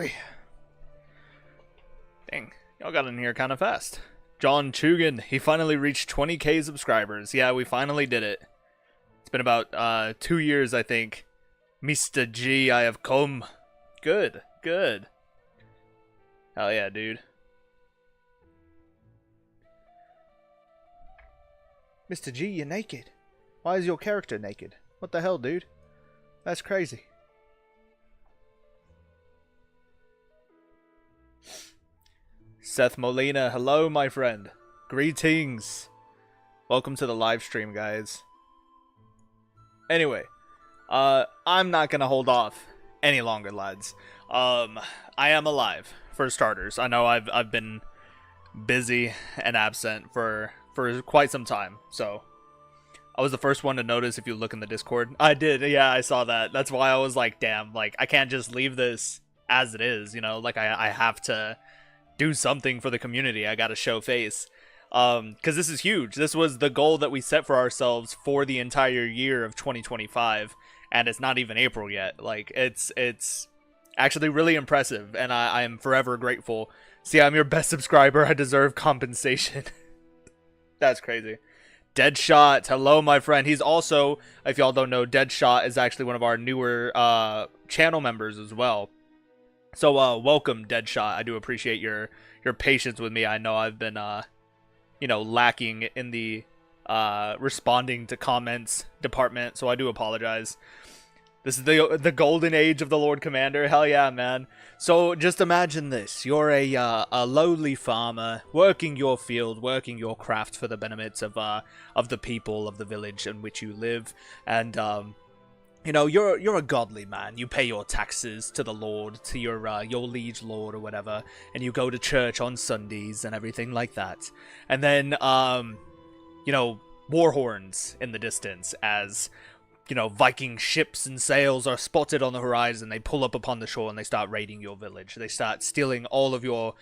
finally. Dang, y'all got in here kind of fast. John Chugan, he finally reached 20k subscribers. Yeah, we finally did it. It's been about 2 years, I think. Mr. G, I have come. Good, good. Hell yeah, dude. Mr. G, you're naked. Why is your character naked? What the hell, dude? That's crazy. Seth Molina, hello, my friend. Greetings. Welcome to the live stream, guys. Anyway, I'm not gonna hold off any longer, lads. I am alive, for starters. I know I've been busy and absent for quite some time, so I was the first one to notice if you look in the Discord. I did, yeah, I saw that. That's why I was like, damn, like, I can't just leave this as it is, you know? Like, I have to do something for the community. I gotta show face. Because this is huge. This was the goal that we set for ourselves for the entire year of 2025, and it's not even April yet. Like, it's actually really impressive, and I am forever grateful. See, I'm your best subscriber. I deserve compensation. That's crazy. Deadshot, hello, my friend. He's also, if y'all don't know, Deadshot is actually one of our newer channel members as well. So, welcome, Deadshot. I do appreciate your patience with me. I know I've been, you know, lacking in the responding to comments department, so I do apologize. This is the golden age of the Lord Commander. Hell yeah, man. So just imagine this. You're a lowly farmer working your field, working your craft for the benefits of the people of the village in which you live. And you know, you're a godly man. You pay your taxes to the Lord, to your liege lord or whatever, and you go to church on Sundays and everything like that. And then you know, war horns in the distance as, you know, Viking ships and sails are spotted on the horizon. They pull up upon the shore and they start raiding your village. They start stealing all of your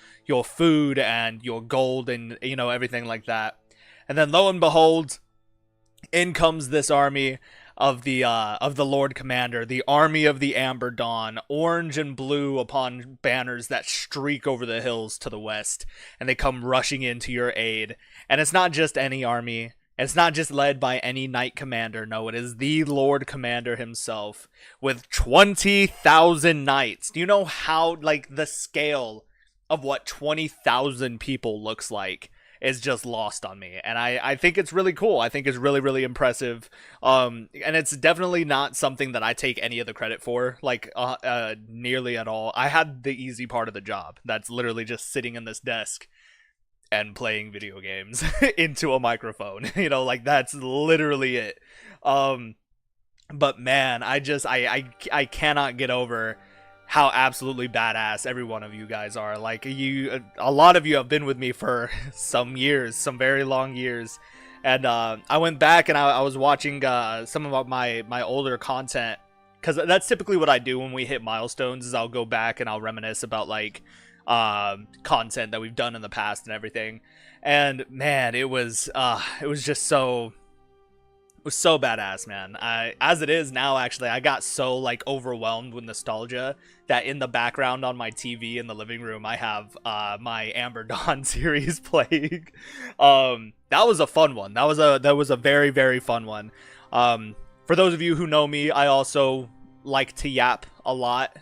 food and your gold and, you know, everything like that. And then lo and behold, in comes this army of the Lord Commander, the army of the Amber Dawn, orange and blue upon banners that streak over the hills to the west, and they come rushing into your aid. And it's not just any army. It's not just led by any knight commander. No, it is the Lord Commander himself with 20,000 knights. Do you know how, like, the scale of what 20,000 people looks like is just lost on me? And I think it's really cool. I think it's really, really impressive. And it's definitely not something that I take any of the credit for, like, nearly at all. I had the easy part of the job. That's literally just sitting in this desk and playing video games into a microphone. You know, like, that's literally it. But man, I cannot get over how absolutely badass every one of you guys are. Like, a lot of you have been with me for some years, some very long years. And I went back and I was watching some of my older content, because that's typically what I do when we hit milestones, is I'll go back and I'll reminisce about, like, content that we've done in the past and everything. And man, it was just so, it was so badass, man. As it is now, actually, I got so, like, overwhelmed with nostalgia that in the background on my TV in the living room, I have my Amber Dawn series playing. That was a fun one. That was a very, very fun one. For those of you who know me, I also like to yap a lot.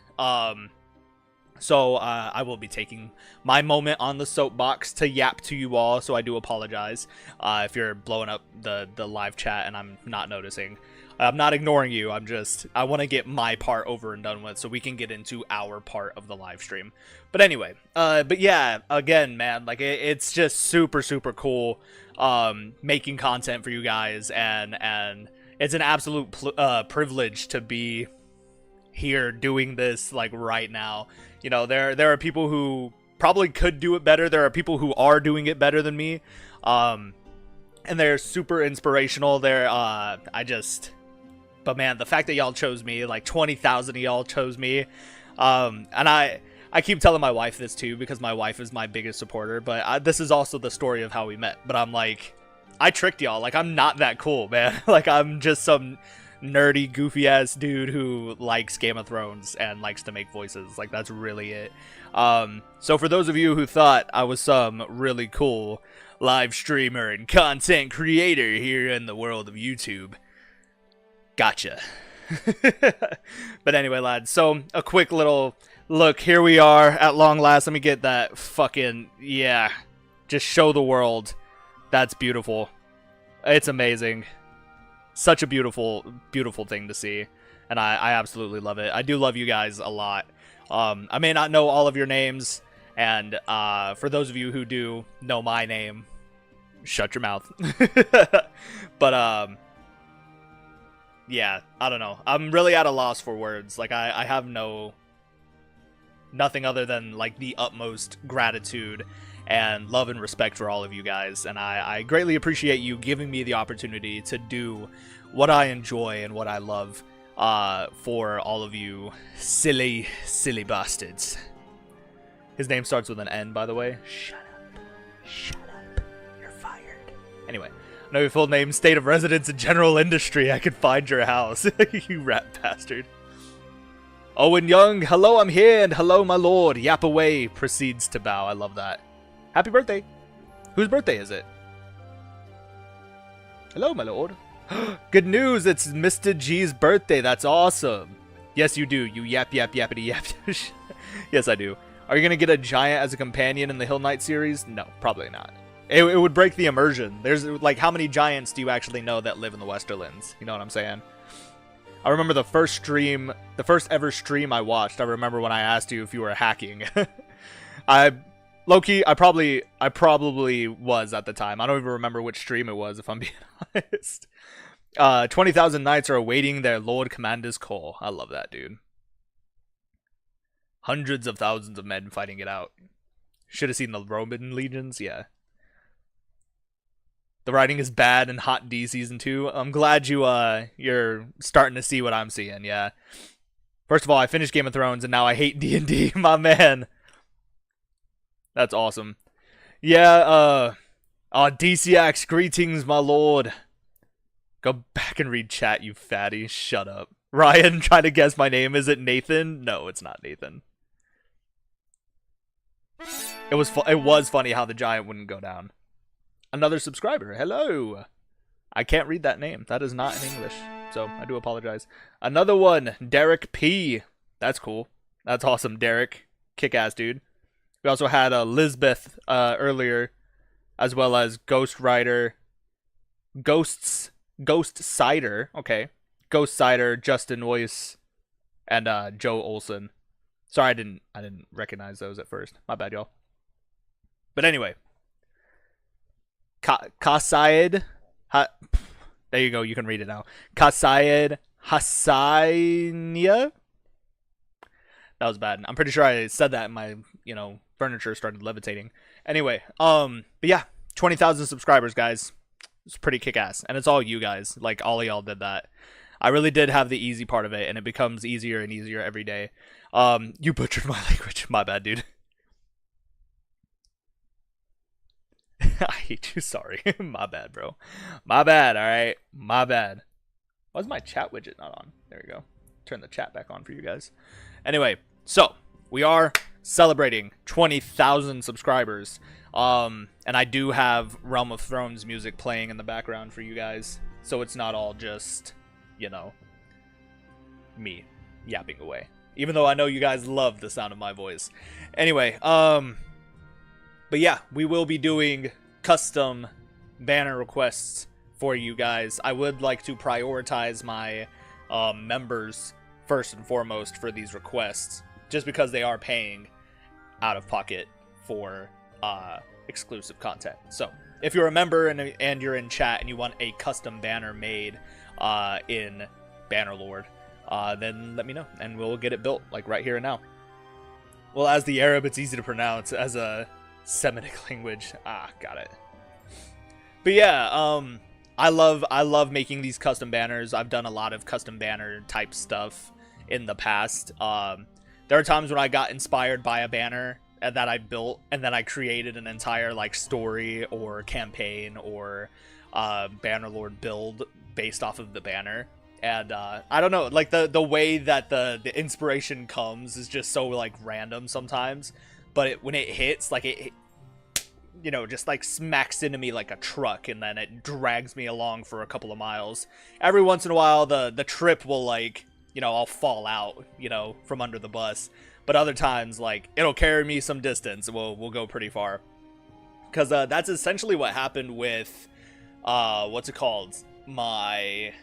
So I will be taking my moment on the soapbox to yap to you all, so I do apologize if you're blowing up the live chat and I'm not noticing. I'm not ignoring you. I want to get my part over and done with so we can get into our part of the live stream. But anyway, but yeah, again, man, like, it's just super, super cool making content for you guys, and it's an absolute privilege to be here doing this, like, right now. You know, there are people who probably could do it better. There are people who are doing it better than me, and they're super inspirational. But man, the fact that y'all chose me, like 20,000 of y'all chose me, and I keep telling my wife this too, because my wife is my biggest supporter, but this is also the story of how we met. But I'm like, I tricked y'all. Like, I'm not that cool, man. Like, I'm just some nerdy, goofy ass dude who likes Game of Thrones and likes to make voices. Like, that's really it. So for those of you who thought I was some really cool live streamer and content creator here in the world of YouTube, gotcha. But anyway, lads, so a quick little look. Here we are at long last. Let me get that fucking, yeah, just show the world. That's beautiful. It's amazing. Such a beautiful, beautiful thing to see. And I absolutely love it. I do love you guys a lot. I may not know all of your names. And for those of you who do know my name, shut your mouth. But, yeah, I don't know. I'm really at a loss for words. Like, I have nothing other than, like, the utmost gratitude and love and respect for all of you guys, and I greatly appreciate you giving me the opportunity to do what I enjoy and what I love for all of you silly bastards. His name starts with an N, by the way. Shut up, you're fired. Anyway, I know your full name, state of residence, and general industry. I could find your house. You rat bastard. Owen Young, hello, I'm here, and hello, my lord. Yap away, proceeds to bow. I love that. Happy birthday. Whose birthday is it? Hello, my lord. Good news, it's Mr. G's birthday. That's awesome. Yes, you do. You yappity yap. Yes, I do. Are you going to get a giant as a companion in the Hill Knight series? No, probably not. It would break the immersion. There's, like, how many giants do you actually know that live in the Westerlands? You know what I'm saying? I remember the first ever stream I watched. I remember when I asked you if you were hacking. Low-key, I probably was at the time. I don't even remember which stream it was, if I'm being honest. 20,000 knights are awaiting their Lord Commander's call. I love that, dude. Hundreds of thousands of men fighting it out. Should have seen the Roman legions, yeah. The writing is bad in Hot D Season 2. I'm glad you're starting to see what I'm seeing, yeah. First of all, I finished Game of Thrones, and now I hate D&D, my man. That's awesome. Yeah, DCX, greetings, my lord. Go back and read chat, you fatty. Shut up. Ryan, trying to guess my name. Is it Nathan? No, it's not Nathan. It was funny how the giant wouldn't go down. Another subscriber. Hello. I can't read that name. That is not in English, so I do apologize. Another one. Derek P. That's cool. That's awesome, Derek. Kick-ass, dude. We also had Lisbeth earlier, as well as Ghost Rider, Ghost Cider, okay, Ghost Cider, Justin Weiss, and Joe Olson. Sorry, I didn't recognize those at first. My bad, y'all. But anyway, Kasaid, there you go. You can read it now. Kasaid Hassania. That was bad. I'm pretty sure I said that in my, furniture started levitating. Anyway, but yeah, 20,000 subscribers, guys. It's pretty kick-ass. And it's all you guys. Like, all of y'all did that. I really did have the easy part of it, and it becomes easier and easier every day. You butchered my language. My bad, dude. I hate you. Sorry. My bad, bro. My bad, alright? My bad. Why is my chat widget not on? There we go. Turn the chat back on for you guys. Anyway, so we are celebrating 20,000 subscribers. And I do have Realm of Thrones music playing in the background for you guys. So it's not all just, me yapping away. Even though I know you guys love the sound of my voice. Anyway, but yeah, we will be doing custom banner requests for you guys. I would like to prioritize my members first and foremost for these requests, just because they are paying out of pocket for exclusive content. So if you're a member and you're in chat and you want a custom banner made in Bannerlord, then let me know and we'll get it built, like right here and now. Well, as the Arab, it's easy to pronounce. As a Semitic language, got it. But yeah, I love making these custom banners. I've done a lot of custom banner type stuff in the past. There are times when I got inspired by a banner that I built, and then I created an entire story or campaign or Bannerlord build based off of the banner. And I don't know, like the way that the inspiration comes is just so like random sometimes, but when it hits, like it you know, just like smacks into me like a truck, and then it drags me along for a couple of miles. Every once in a while, the trip will, like, you know, I'll fall out, you know, from under the bus. But other times, like, it'll carry me some distance. We'll go pretty far. Because that's essentially what happened with, what's it called? My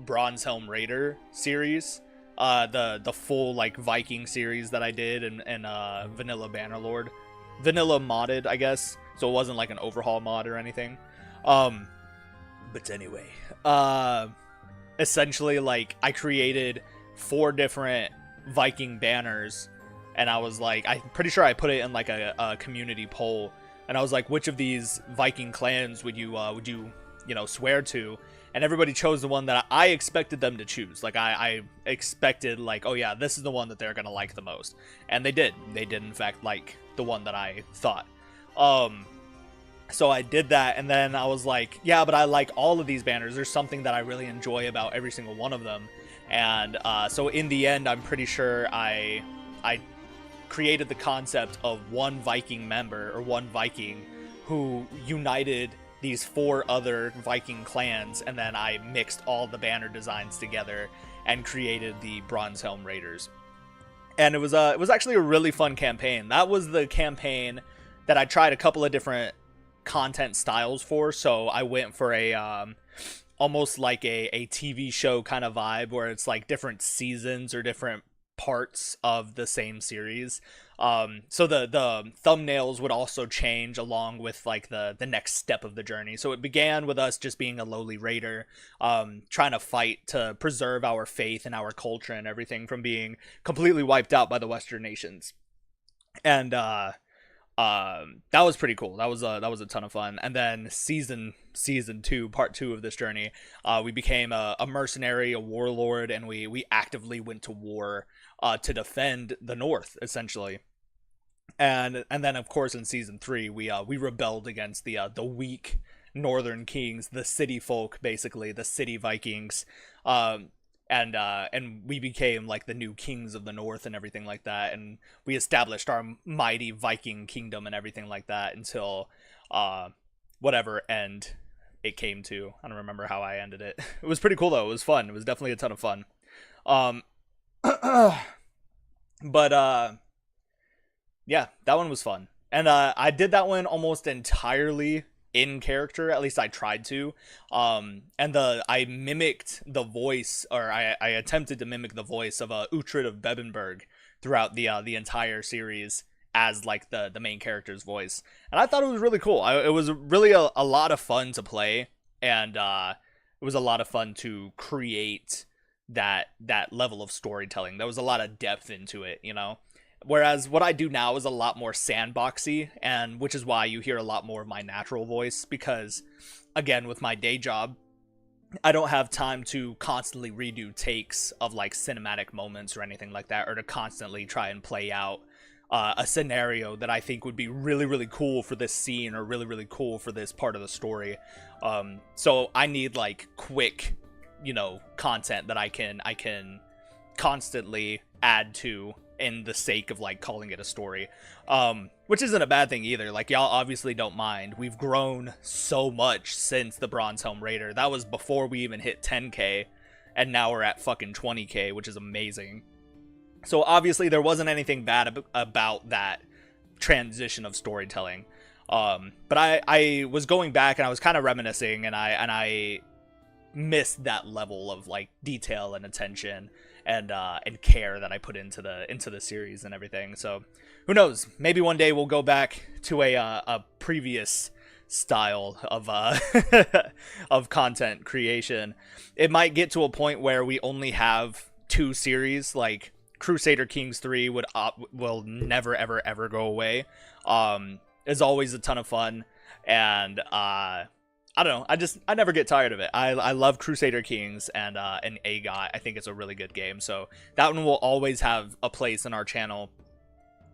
Bronzehelm Raider series. The full, like, Viking series that I did in Vanilla Bannerlord. Vanilla modded, I guess, so it wasn't like an overhaul mod or anything. But anyway, essentially, like, I created 4 different Viking banners, and I was like, I'm pretty sure I put it in like a community poll, and I was like, which of these Viking clans would you you know, swear to? And everybody chose the one that I expected them to choose. Like, I expected, like, oh yeah, this is the one that they're gonna like the most. And they did. They did, in fact, like the one that I thought. So I did that, and then I was like, yeah, but I like all of these banners. There's something that I really enjoy about every single one of them. And so in the end, I'm pretty sure I created the concept of one Viking member, or one Viking, who united these 4 other Viking clans, and then I mixed all the banner designs together and created the Bronzehelm Raiders. And it was actually a really fun campaign. That was the campaign that I tried a couple of different content styles for. So I went for a almost like a TV show kind of vibe, where it's like different seasons or different parts of the same series. So the thumbnails would also change along with like the next step of the journey. So it began with us just being a lowly raider, trying to fight to preserve our faith and our culture and everything from being completely wiped out by the Western nations. And that was pretty cool. That was a ton of fun. And then season 2, part 2 of this journey, we became a mercenary, a warlord, and we actively went to war to defend the North, essentially. And then of course in season 3 we rebelled against the weak northern kings, the city folk, basically the city Vikings. And we became like the new kings of the North and everything like that, and we established our mighty Viking kingdom and everything like that until whatever end it came to. I don't remember how I ended it. It was pretty cool though. It was fun. It was definitely a ton of fun. But yeah, that one was fun. And I did that one almost entirely in character. At least I tried to. And I mimicked the voice, or I attempted to mimic the voice of Uhtred of Bebbanburg throughout the entire series as like the main character's voice. And I thought it was really cool. It was really a lot of fun to play, and it was a lot of fun to create that level of storytelling. There was a lot of depth into it, you know. Whereas what I do now is a lot more sandboxy, and which is why you hear a lot more of my natural voice, because again, with my day job, I don't have time to constantly redo takes of like cinematic moments or anything like that, or to constantly try and play out a scenario that I think would be really, really cool for this scene, or really, really cool for this part of the story. So I need like quick, you know, content that I can constantly add to, in the sake of like calling it a story, which isn't a bad thing either. Like, y'all obviously don't mind. We've grown so much since the Bronzehelm Raider. That was before we even hit 10k, and now we're at fucking 20k, which is amazing. So obviously there wasn't anything bad about that transition of storytelling. But I was going back and I was kind of reminiscing, and I missed that level of like detail and attention and care that I put into the series and everything. So who knows? Maybe one day we'll go back to a previous style of of content creation. It might get to a point where we only have 2 series. Like Crusader Kings 3 will never ever go away. It's always a ton of fun, and I don't know. I never get tired of it. I love Crusader Kings and AGOT. I think it's a really good game. So that one will always have a place in our channel.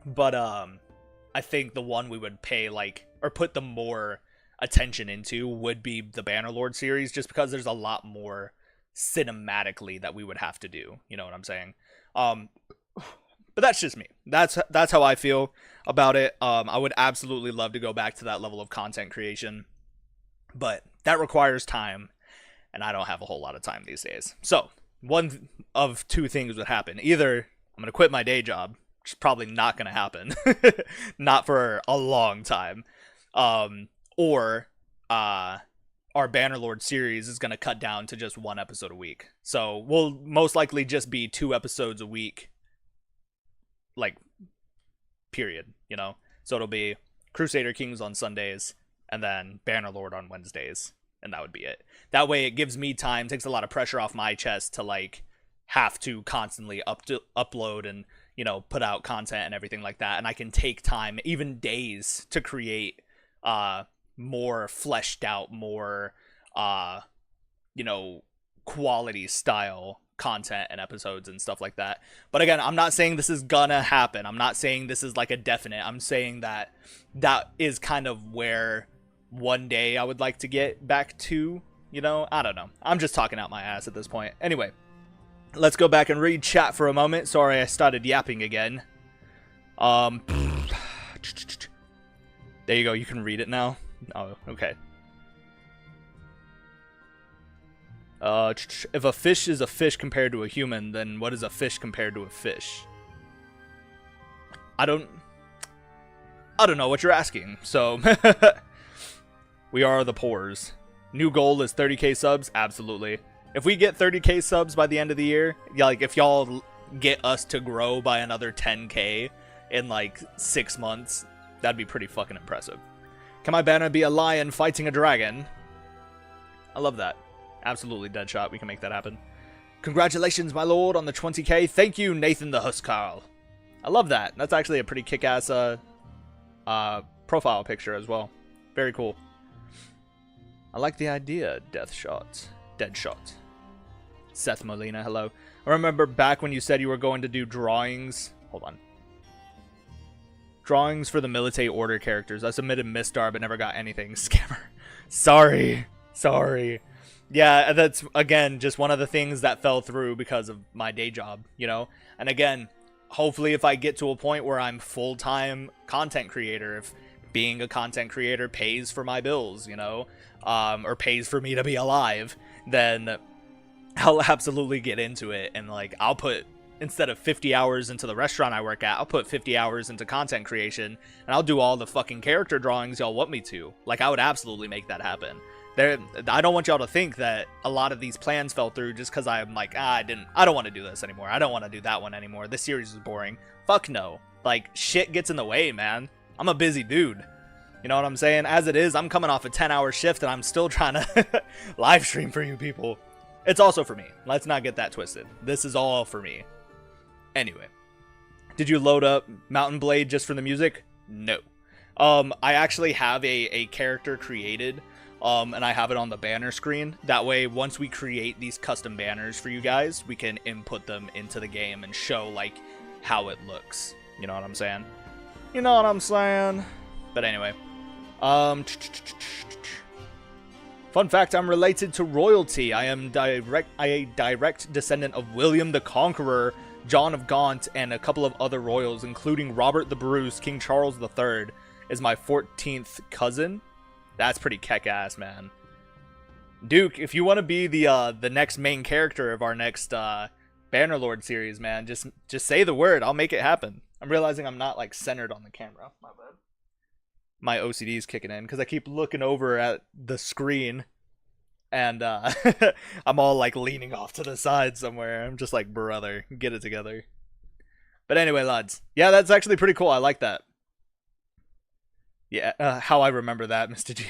But I think the one we would pay like, or put the more attention into, would be the Bannerlord series, just because there's a lot more cinematically that we would have to do. You know what I'm saying? But that's just me. That's how I feel about it. I would absolutely love to go back to that level of content creation, but that requires time, and I don't have a whole lot of time these days. So one of two things would happen. Either I'm gonna quit my day job, which is probably not gonna happen, not for a long time, or our Bannerlord series is gonna cut down to just one episode a week. So we'll most likely just be 2 episodes a week, like, period, you know? So it'll be Crusader Kings on Sundays, and then Bannerlord on Wednesdays, and that would be it. That way it gives me time, takes a lot of pressure off my chest to, like, have to constantly upload and, you know, put out content and everything like that, and I can take time, even days, to create more fleshed out, more you know, quality style content and episodes and stuff like that. But again, I'm not saying this is gonna happen. I'm not saying this is like a definite. I'm saying that that is kind of where one day I would like to get back to, you know? I don't know. I'm just talking out my ass at this point. Anyway, let's go back and read chat for a moment. Sorry, I started yapping again. There you go. You can read it now. Oh, okay. If a fish is a fish compared to a human, then what is a fish compared to a fish? I don't know what you're asking. So we are the Pores. New goal is 30k subs. Absolutely. If we get 30k subs by the end of the year, like if y'all get us to grow by another 10k in like 6 months, that'd be pretty fucking impressive. Can my banner be a lion fighting a dragon? I love that. Absolutely, Deadshot. We can make that happen. Congratulations, my lord, on the 20k. Thank you, Nathan the Huskarl. I love that. That's actually a pretty kick-ass profile picture as well. Very cool. I like the idea, Deadshot. Seth Molina, hello. I remember back when you said you were going to do drawings. Hold on. Drawings for the Military Order characters. I submitted Mistar, but never got anything. Scammer. Sorry. Yeah, that's, again, just one of the things that fell through because of my day job, you know? And again, hopefully if I get to a point where I'm full-time content creator, if being a content creator pays for my bills, you know, or pays for me to be alive, then I'll absolutely get into it. And, like, I'll put, instead of 50 hours into the restaurant I work at, I'll put 50 hours into content creation, and I'll do all the fucking character drawings y'all want me to. Like, I would absolutely make that happen. I don't want y'all to think that a lot of these plans fell through just because I'm like, I don't want to do this anymore. I don't want to do that one anymore. This series is boring. Fuck no. Like, shit gets in the way, man. I'm a busy dude. You know what I'm saying? As it is, I'm coming off a 10-hour shift and I'm still trying to live stream for you people. It's also for me. Let's not get that twisted. This is all for me. Anyway. Did you load up Mountain Blade just for the music? No. I actually have a character created. And I have it on the banner screen. That way, once we create these custom banners for you guys, we can input them into the game and show, like, how it looks. You know what I'm saying? You know what I'm saying? But anyway. Fun fact, I'm related to royalty. I am a direct descendant of William the Conqueror, John of Gaunt, and a couple of other royals, including Robert the Bruce. King Charles III is my 14th cousin. That's pretty kick-ass, man. Duke, if you want to be the next main character of our next Bannerlord series, man, just say the word. I'll make it happen. I'm realizing I'm not, like, centered on the camera. My bad. My OCD is kicking in because I keep looking over at the screen, and I'm all, like, leaning off to the side somewhere. I'm just like, brother, get it together. But anyway, lads. Yeah, that's actually pretty cool. I like that. Yeah, how I remember that, Mr. G.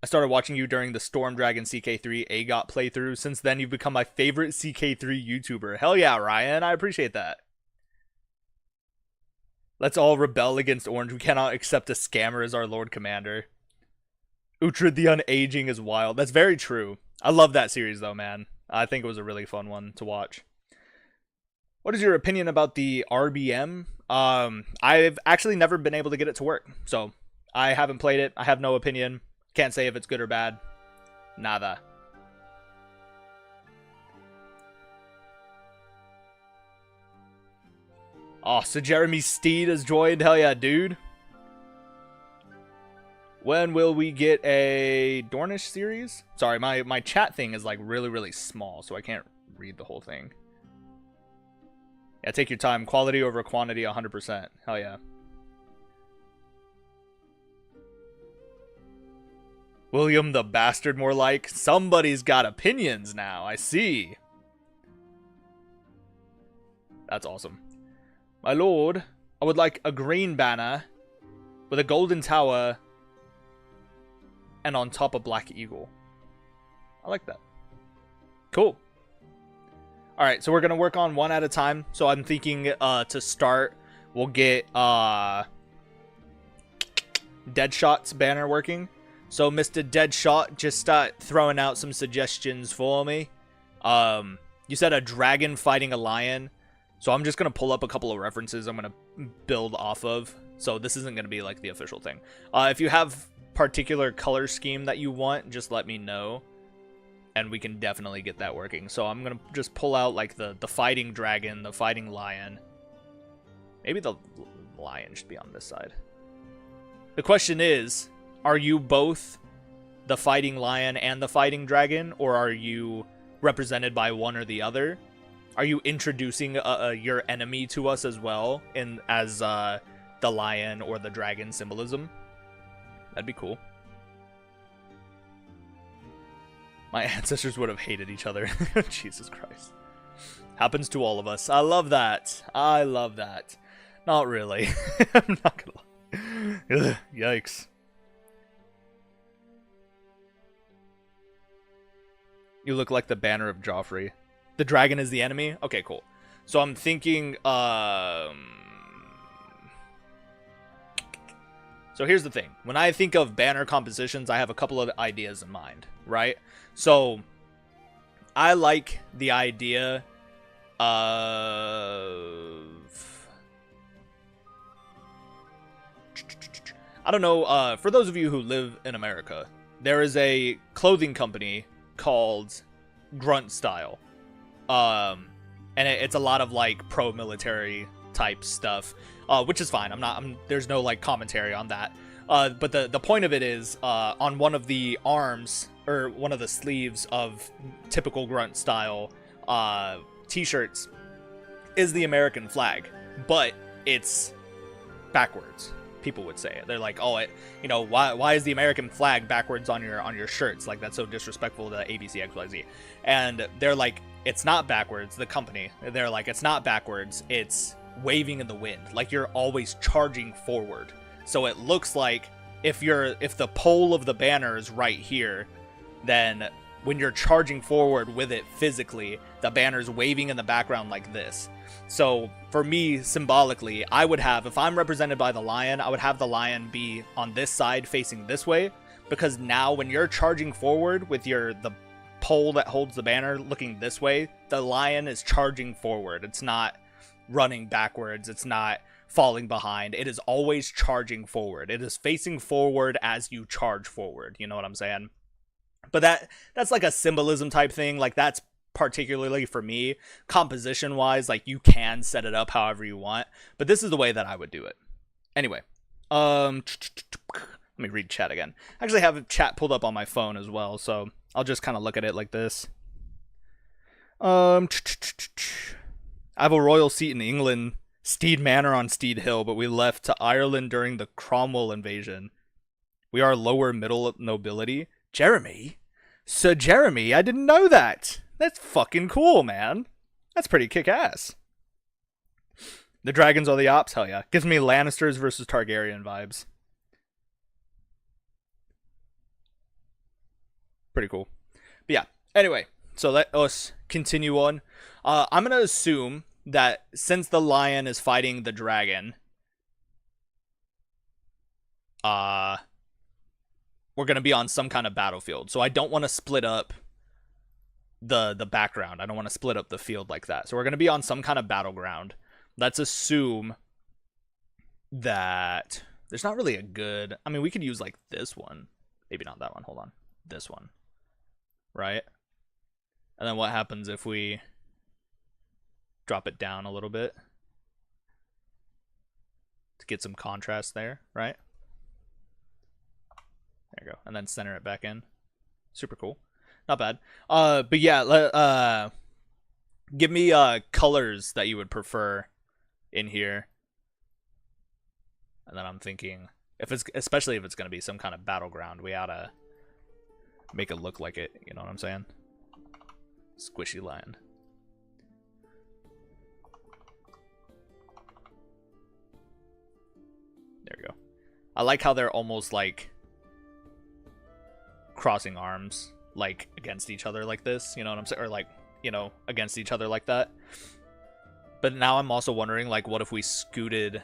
I started watching you during the Storm Dragon CK3 AGOT playthrough. Since then, you've become my favorite CK3 YouTuber. Hell yeah, Ryan. I appreciate that. Let's all rebel against Orange. We cannot accept a scammer as our Lord Commander. Uhtred the Unaging is wild. That's very true. I love that series, though, man. I think it was a really fun one to watch. What is your opinion about the RBM? I've actually never been able to get it to work, so I haven't played it. I have no opinion. Can't say if it's good or bad. Nada. Oh, so Jeremy Steed has joined. Hell yeah, dude. When will we get a Dornish series? Sorry, my chat thing is like really, really small, so I can't read the whole thing. Yeah, take your time. Quality over quantity, 100%. Hell yeah. William the Bastard, more like. Somebody's got opinions now. I see. That's awesome. My lord, I would like a green banner with a golden tower and on top a black eagle. I like that. Cool. Alright, so we're going to work on one at a time. So I'm thinking to start, we'll get Deadshot's banner working. So Mr. Deadshot, just start throwing out some suggestions for me. You said a dragon fighting a lion. So I'm just going to pull up a couple of references I'm going to build off of. So this isn't going to be like the official thing. If you have particular color scheme that you want, just let me know. And we can definitely get that working. So I'm going to just pull out like the fighting dragon, the fighting lion. Maybe the lion should be on this side. The question is, are you both the fighting lion and the fighting dragon? Or are you represented by one or the other? Are you introducing your enemy to us as well as the lion or the dragon symbolism? That'd be cool. My ancestors would have hated each other. Jesus Christ. Happens to all of us. I love that. I love that. Not really. I'm not gonna lie. Ugh, yikes. You look like the banner of Joffrey. The dragon is the enemy? Okay, cool. So I'm thinking, so here's the thing. When I think of banner compositions, I have a couple of ideas in mind, right? So I like the idea of, I don't know, for those of you who live in America, there is a clothing company called Grunt Style. And it's a lot of like pro-military type stuff, which is fine. There's no like commentary on that. But the point of it is, on one of the arms or one of the sleeves of typical Grunt Style t-shirts is the American flag, but it's backwards. People would say it. They're like, oh, why is the American flag backwards on your shirts? Like, that's so disrespectful to ABC XYZ. And they're like, it's not backwards. The company, they're like, it's not backwards. It's waving in the wind. Like, you're always charging forward. So it looks like if the pole of the banner is right here, then when you're charging forward with it physically, the banner's waving in the background like this. So for me, symbolically, I would have, if I'm represented by the lion, I would have the lion be on this side facing this way, because now when you're charging forward with the pole that holds the banner looking this way, the lion is charging forward. It's not running backwards. It's not falling behind. It is always charging forward. It is facing forward as you charge forward. You know what I'm saying? But that's like a symbolism type thing. Like, that's particularly for me, composition wise, like, you can set it up however you want, but this is the way that I would do it. Anyway, let me read chat again. I actually have chat pulled up on my phone as well, so I'll just kind of look at it like this. I have a royal seat in England, Steed Manor on Steed Hill, but we left to Ireland during the Cromwell invasion. We are lower middle nobility. Jeremy? Sir Jeremy, I didn't know that. That's fucking cool, man. That's pretty kick-ass. The dragons are the ops? Hell yeah. Gives me Lannisters versus Targaryen vibes. Pretty cool. But yeah, anyway, so let us continue on. I'm going to assume that since the lion is fighting the dragon, we're going to be on some kind of battlefield. So I don't want to split up the background. I don't want to split up the field like that. So we're going to be on some kind of battleground. Let's assume that there's not really a good, I mean, we could use like this one. Maybe not that one. Hold on. This one. right? And then what happens if we drop it down a little bit to get some contrast there, right? There you go. And then center it back in. Super cool. Not bad. But yeah, give me colors that you would prefer in here. And then I'm thinking, especially if it's gonna be some kind of battleground, we oughta make it look like it. You know what I'm saying? Squishy lion. There we go. I like how they're almost like crossing arms, like against each other like this. You know what I'm saying? Or like, you know, against each other like that. But now I'm also wondering, like, what if we scooted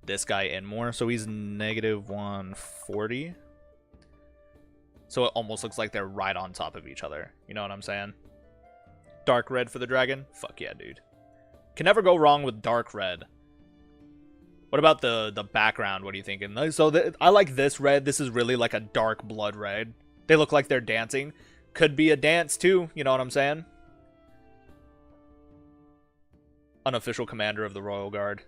this guy in more? So he's negative 140. So it almost looks like they're right on top of each other. You know what I'm saying? Dark red for the dragon? Fuck yeah, dude. Can never go wrong with dark red. What about the background? What are you thinking? So I like this red. This is really like a dark blood red. They look like they're dancing. Could be a dance too. You know what I'm saying? Unofficial commander of the Royal Guard.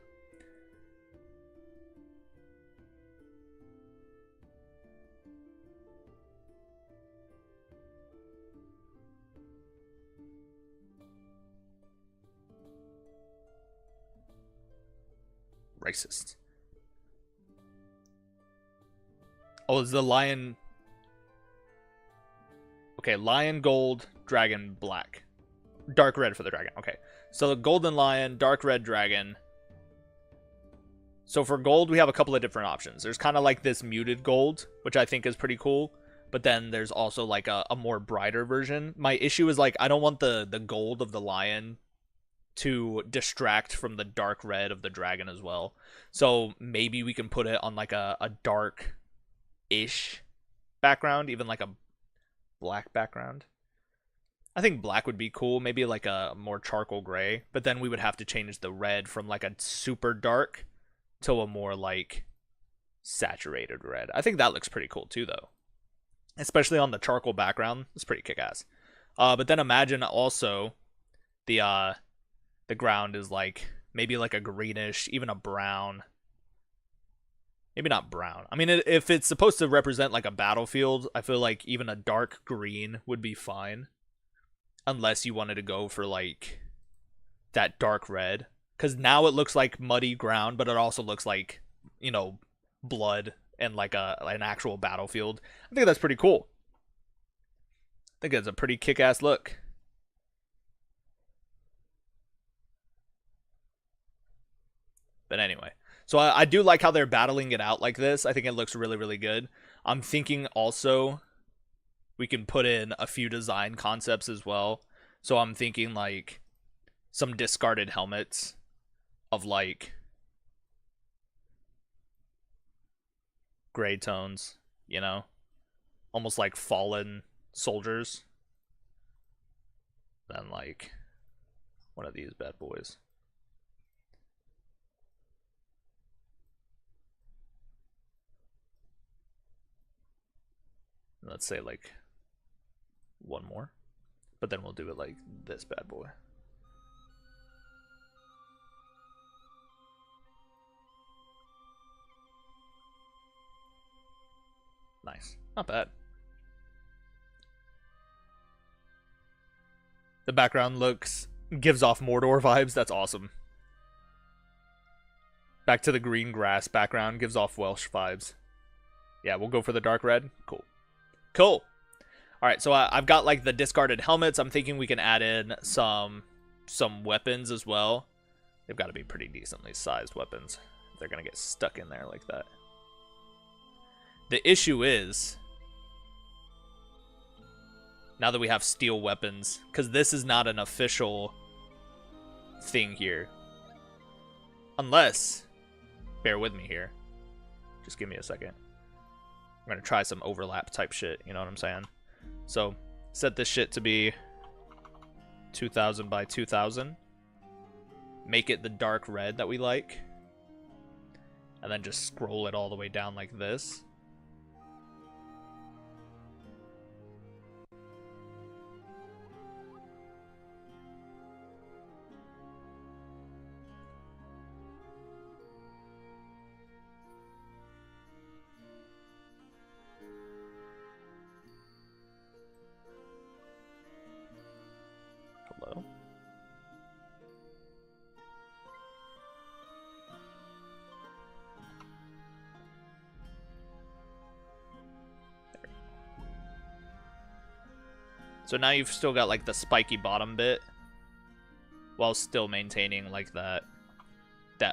Racist. Oh, is the lion... Okay, lion gold, dragon black. Dark red for the dragon. Okay. So the golden lion, dark red dragon. So for gold, we have a couple of different options. There's kind of like this muted gold, which I think is pretty cool. But then there's also like a more brighter version. My issue is like I don't want the gold of the lion to distract from the dark red of the dragon as well. So maybe we can put it on like a dark-ish background, even like a black background. I think black would be cool, maybe like a more charcoal gray, but then we would have to change the red from like a super dark to a more like saturated red. I think that looks pretty cool too though. Especially on the charcoal background. It's pretty kick-ass. But then imagine also the ground is like maybe like a greenish, even a brown. Maybe not brown. I mean, if it's supposed to represent like a battlefield, I feel like even a dark green would be fine. Unless you wanted to go for like that dark red. Because now it looks like muddy ground, but it also looks like, you know, blood and like an actual battlefield. I think that's pretty cool. I think it's a pretty kick-ass look. But anyway. So I do like how they're battling it out like this. I think it looks really, really good. I'm thinking also we can put in a few design concepts as well. So I'm thinking like some discarded helmets of like gray tones, you know? Almost like fallen soldiers. Then like one of these bad boys. Let's say like one more, but then we'll do it like this bad boy. Nice. Not bad. The background gives off Mordor vibes. That's awesome. Back to the green grass background gives off Welsh vibes. Yeah, we'll go for the dark red. Cool. Cool. All right, so I've got like the discarded helmets. I'm thinking we can add in some weapons as well. They've got to be pretty decently sized weapons. They're going to get stuck in there like that. The issue is, now that we have steel weapons, because this is not an official thing here. Unless, bear with me here. Just give me a second. I'm going to try some overlap type shit, you know what I'm saying? So, set this shit to be 2000 by 2000. Make it the dark red that we like. And then just scroll it all the way down like this. So now you've still got like the spiky bottom bit, while still maintaining like that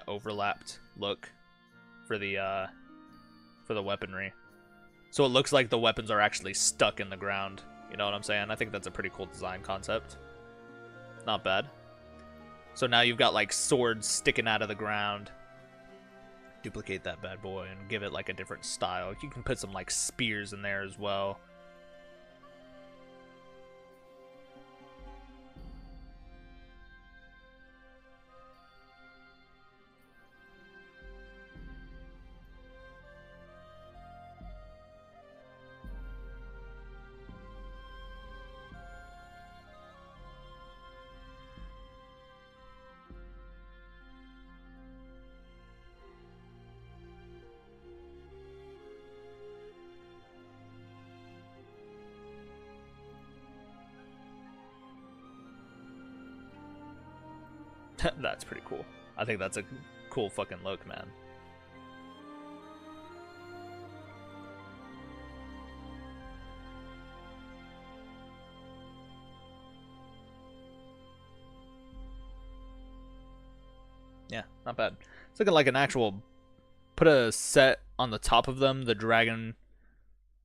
overlapped look for the weaponry. So it looks like the weapons are actually stuck in the ground. You know what I'm saying? I think that's a pretty cool design concept. Not bad. So now you've got like swords sticking out of the ground. Duplicate that bad boy and give it like a different style. You can put some like spears in there as well. That's pretty cool. I think that's a cool fucking look, man. Yeah, not bad. It's looking like an actual... Put a set on the top of them. The dragon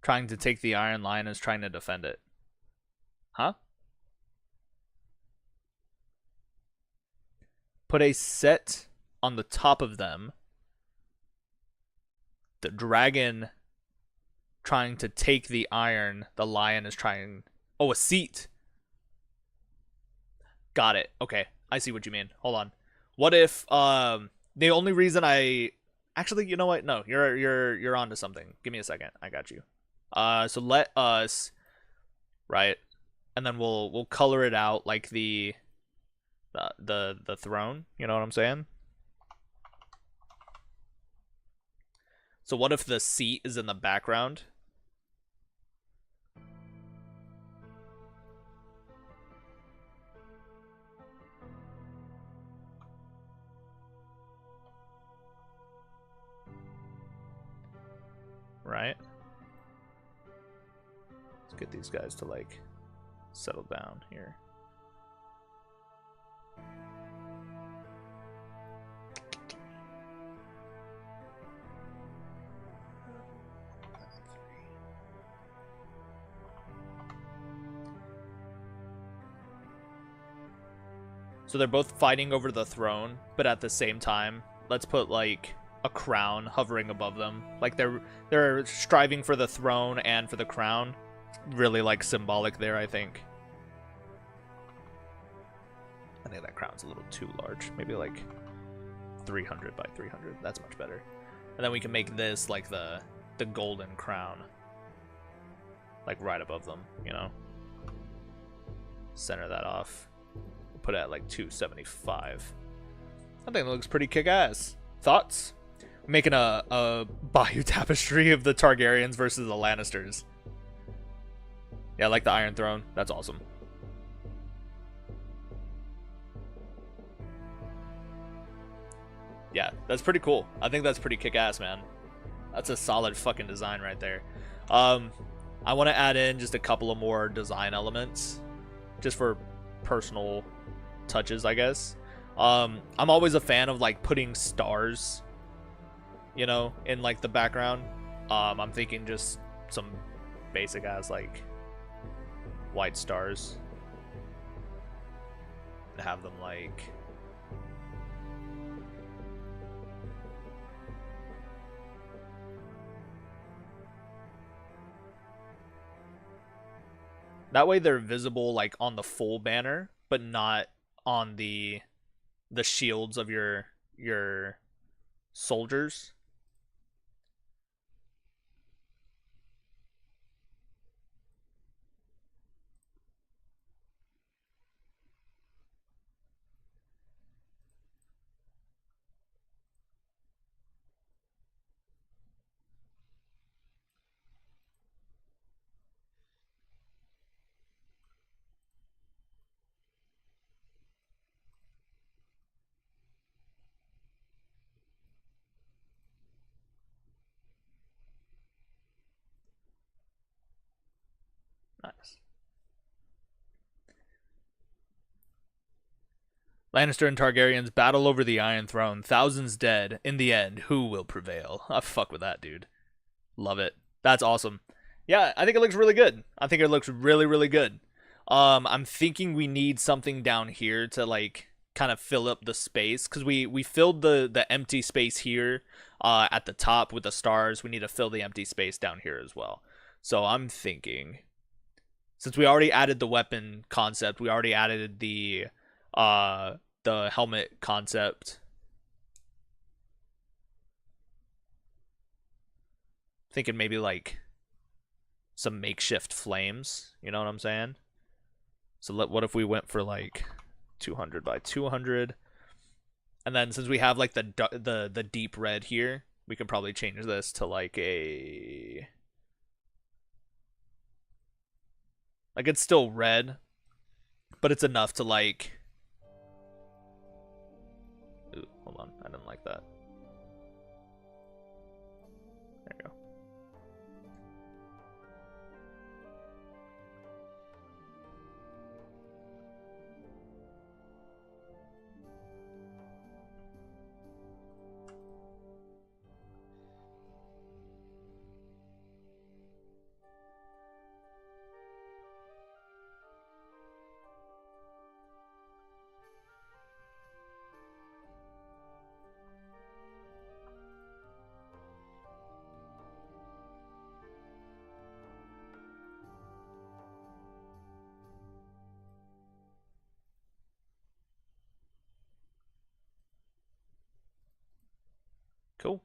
trying to take the Iron Lion is trying to defend it. Huh? Put a set on the top of them. The dragon trying to take the iron. The lion is trying... Oh, a seat. Got it. Okay, I see what you mean. Hold on. What if the only reason I... Actually, you know what? No, you're onto something. Give me a second. I got you. So let us... Right? And then we'll color it out like the throne, you know what I'm saying? So what if the seat is in the background? Right? Let's get these guys to like settle down here. So they're both fighting over the throne, but at the same time, let's put like a crown hovering above them. Like they're striving for the throne and for the crown. Really like symbolic there, I think. I think that crown's a little too large. Maybe like 300 by 300. That's much better. And then we can make this like the golden crown. Like right above them, you know? Center that off. Put it at like 275. I think it looks pretty kick-ass. Thoughts? We're making a Bayou Tapestry of the Targaryens versus the Lannisters. Yeah, I like the Iron Throne. That's awesome. Yeah, that's pretty cool. I think that's pretty kick-ass, man. That's a solid fucking design right there. I want to add in just a couple of more design elements. Just for personal touches, I guess. I'm always a fan of like putting stars, you know, in like the background. I'm thinking just some basic ass like white stars and have them like that way they're visible like on the full banner, but not on the shields of your soldiers. Nice. Lannister and Targaryens battle over the Iron Throne. Thousands dead. In the end, who will prevail? I fuck with that, dude. Love it. That's awesome. Yeah, I think it looks really good. I think it looks really, really good. I'm thinking we need something down here to like kind of fill up the space because we filled the empty space here at the top with the stars. We need to fill the empty space down here as well. So I'm thinking, since we already added the weapon concept, we already added the helmet concept. Thinking maybe like some makeshift flames, you know what I'm saying? So what if we went for like 200 by 200? And then since we have like the deep red here, we could probably change this to like a it's still red, but it's enough to like ooh, hold on, I didn't like that. There you go. Cool.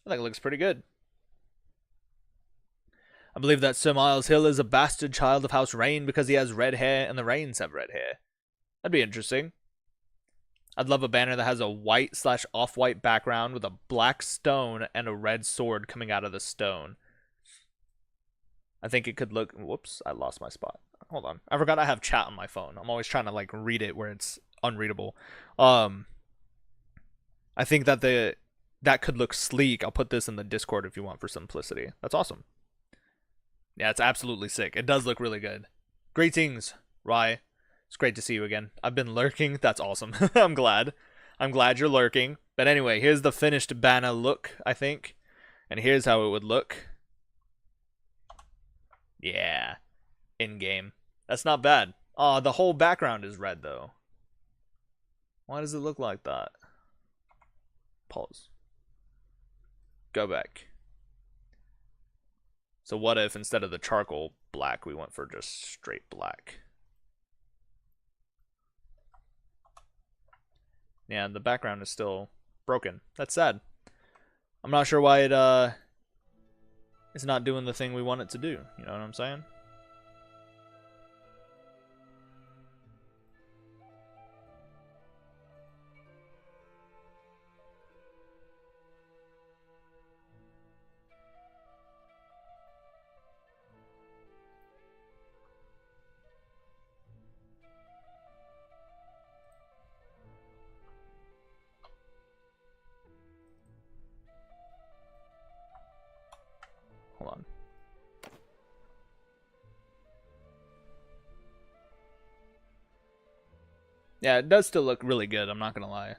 I think it looks pretty good. I believe that Sir Miles Hill is a bastard child of House Rain because he has red hair and the Rains have red hair. That'd be interesting. I'd love a banner that has a white/off-white background with a black stone and a red sword coming out of the stone. I think it could look... Whoops, I lost my spot. Hold on. I forgot I have chat on my phone. I'm always trying to like read it where it's unreadable. I think that that could look sleek. I'll put this in the Discord if you want for simplicity. That's awesome. Yeah, it's absolutely sick. It does look really good. Greetings, Rye. It's great to see you again. I've been lurking. That's awesome. I'm glad. I'm glad you're lurking. But anyway, here's the finished banner look, I think. And here's how it would look. Yeah. In-game. That's not bad. Oh, the whole background is red, though. Why does it look like that? Pause. Go back. So what if instead of the charcoal black, we went for just straight black? Yeah, the background is still broken. That's sad. I'm not sure why it is not doing the thing we want it to do. You know what I'm saying? Hold on. Yeah, it does still look really good, I'm not gonna lie.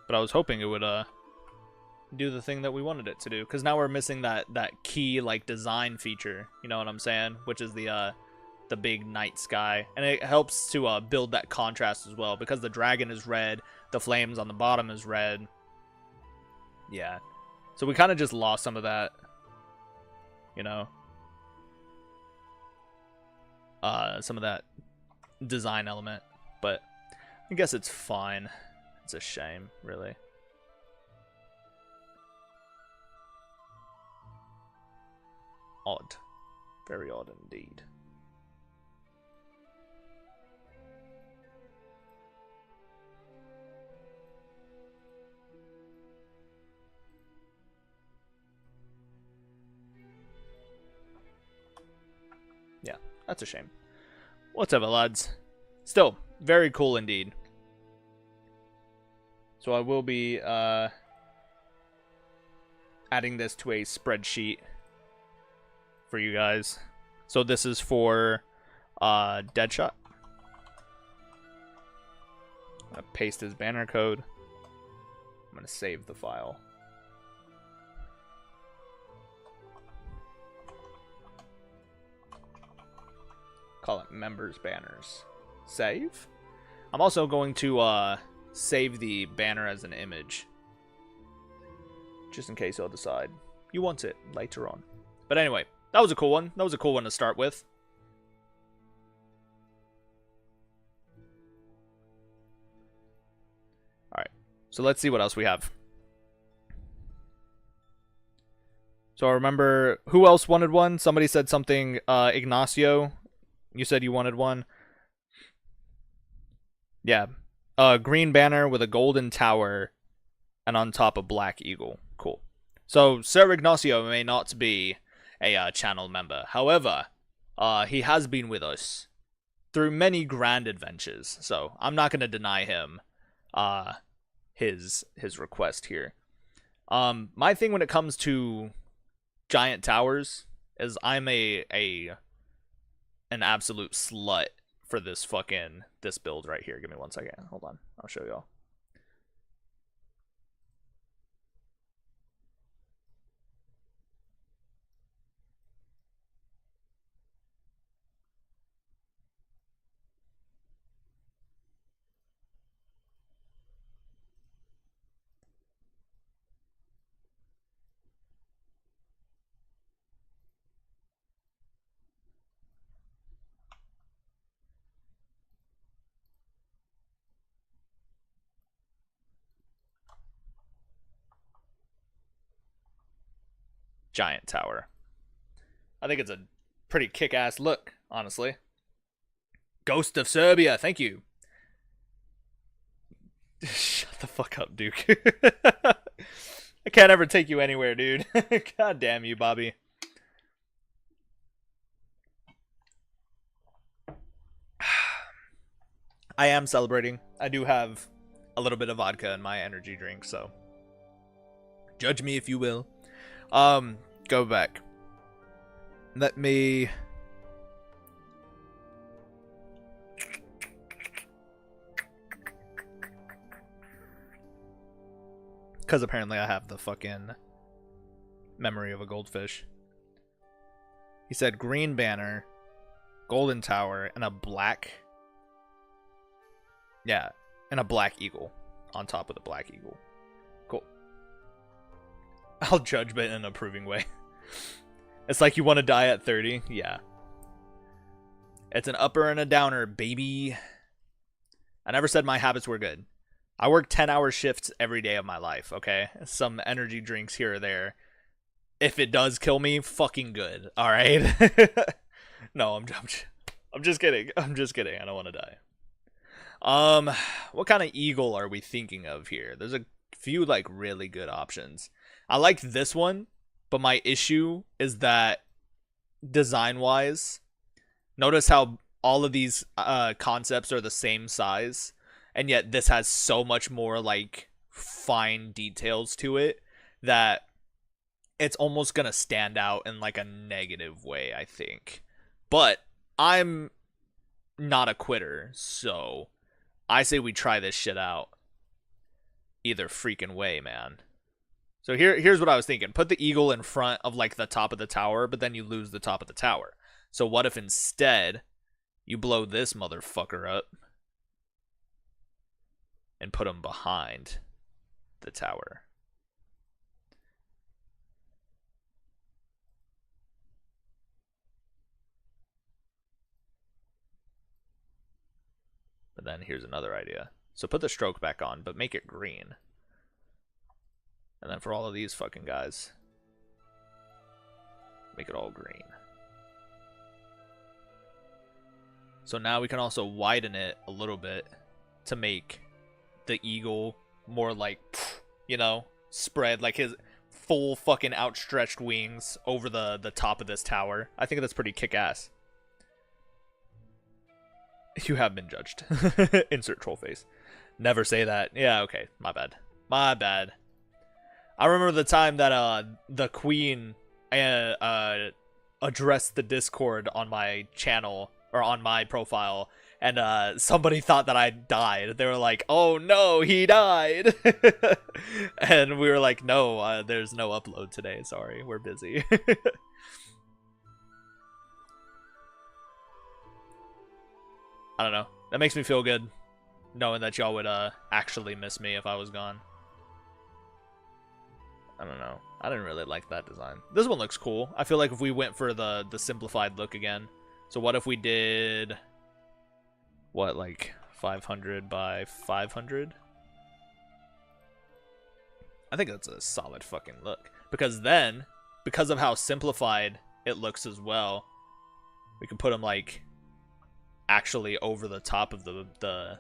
But I was hoping it would do the thing that we wanted it to do, because now we're missing that key like design feature, you know what I'm saying? Which is the big night sky, and it helps to build that contrast as well, because the dragon is red, the flames on the bottom is red. Yeah. So we kind of just lost some of that, you know, some of that design element, but I guess it's fine. It's a shame, really. Odd. Very odd indeed. Yeah, that's a shame. Whatever, lads. Still, very cool indeed. So I will be adding this to a spreadsheet for you guys. So this is for Deadshot. I'm gonna paste his banner code. I'm gonna save the file. Call it members banners. Save. I'm also going to save the banner as an image, just in case I'll decide you want it later on. But anyway, that was a cool one. That was a cool one to start with. Alright, so let's see what else we have. So I remember, who else wanted one? Somebody said something, Ignacio, you said you wanted one. Yeah, green banner with a golden tower and on top a black eagle. Cool. So Sir Ignacio may not be a channel member. However, he has been with us through many grand adventures. So I'm not going to deny him his request here. My thing when it comes to giant towers is I'm an absolute slut for this build right here. Give me 1 second. Hold on. I'll show y'all. Giant tower. I think it's a pretty kick-ass look, honestly. Ghost of Serbia, thank you. Shut the fuck up, Duke. I can't ever take you anywhere, dude. God damn you, Bobby. I am celebrating. I do have a little bit of vodka in my energy drink, so judge me if you will. Go back. Let me... Because apparently I have the fucking memory of a goldfish. He said green banner, golden tower, and a black... Yeah, and a black eagle on top of the black eagle. Cool. I'll judge, but in an approving way. It's like you want to die at 30. Yeah. It's an upper and a downer, baby. I never said my habits were good. I work 10-hour shifts every day of my life, okay? Some energy drinks here or there. If it does kill me, fucking good, alright? No, I'm just kidding. I'm just kidding. I don't want to die. What kind of eagle are we thinking of here? There's a few, like, really good options. I like this one, but my issue is that design-wise, notice how all of these concepts are the same size, and yet this has so much more, like, fine details to it that it's almost gonna stand out in, like, a negative way, I think. But I'm not a quitter, so I say we try this shit out either freaking way, man. So here's what I was thinking. Put the eagle in front of, like, the top of the tower, but then you lose the top of the tower. So what if instead you blow this motherfucker up and put him behind the tower? But then here's another idea. So put the stroke back on, but make it green. And then for all of these fucking guys, make it all green. So now we can also widen it a little bit to make the eagle more like, you know, spread, like his full fucking outstretched wings over the top of this tower. I think that's pretty kick-ass. You have been judged. Insert troll face. Never say that. Yeah, okay. My bad. My bad. I remember the time that the queen addressed the Discord on my channel, or on my profile, and somebody thought that I died. They were like, "Oh no, he died," and we were like, "No, there's no upload today. Sorry, we're busy." I don't know. That makes me feel good, knowing that y'all would actually miss me if I was gone. I don't know. I didn't really like that design. This one looks cool. I feel like if we went for the simplified look again. So what if we did, what, like 500 by 500? I think that's a solid fucking look. Because then, because of how simplified it looks as well, we can put them like actually over the top of the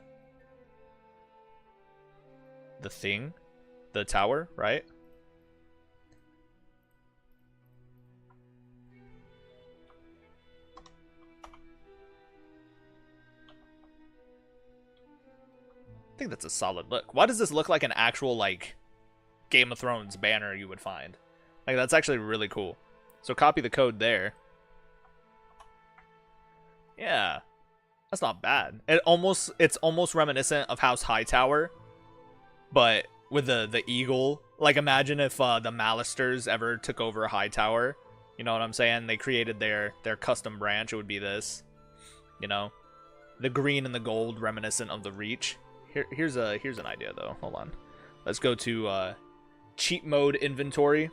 thing, the tower, right? I think that's a solid look. Why does this look like an actual, like, Game of Thrones banner you would find? Like, that's actually really cool. So copy the code there. Yeah. That's not bad. It's almost reminiscent of House Hightower, but with the eagle. Like, imagine if the Malisters ever took over Hightower. You know what I'm saying? They created their custom branch. It would be this. You know? The green and the gold reminiscent of the Reach. Here's an idea though. Hold on. Let's go to cheat mode inventory.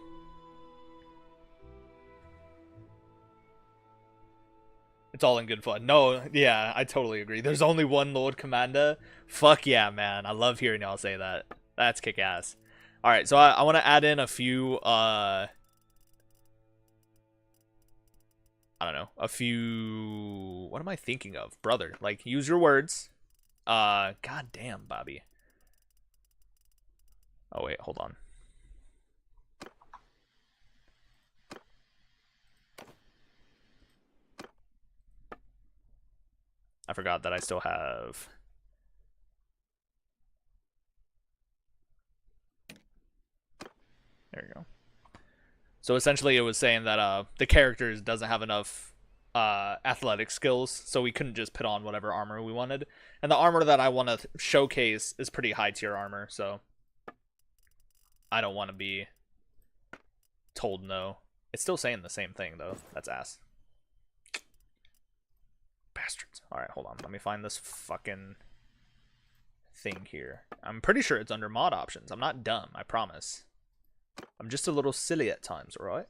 It's all in good fun. No, yeah, I totally agree. There's only one Lord Commander. Fuck yeah, man. I love hearing y'all say that. That's kick ass. Alright, so I want to add in a few I don't know. A few, what am I thinking of? Brother, like, use your words. God damn, Bobby. Oh, wait, hold on. I forgot that I still have... There you go. So essentially it was saying that the characters doesn't have enough athletic skills, so we couldn't just put on whatever armor we wanted. And the armor that I want to showcase is pretty high tier armor, so I don't want to be told no. It's still saying the same thing though. That's ass. Bastards. Alright, hold on. Let me find this fucking thing here. I'm pretty sure it's under mod options. I'm not dumb, I promise. I'm just a little silly at times, alright?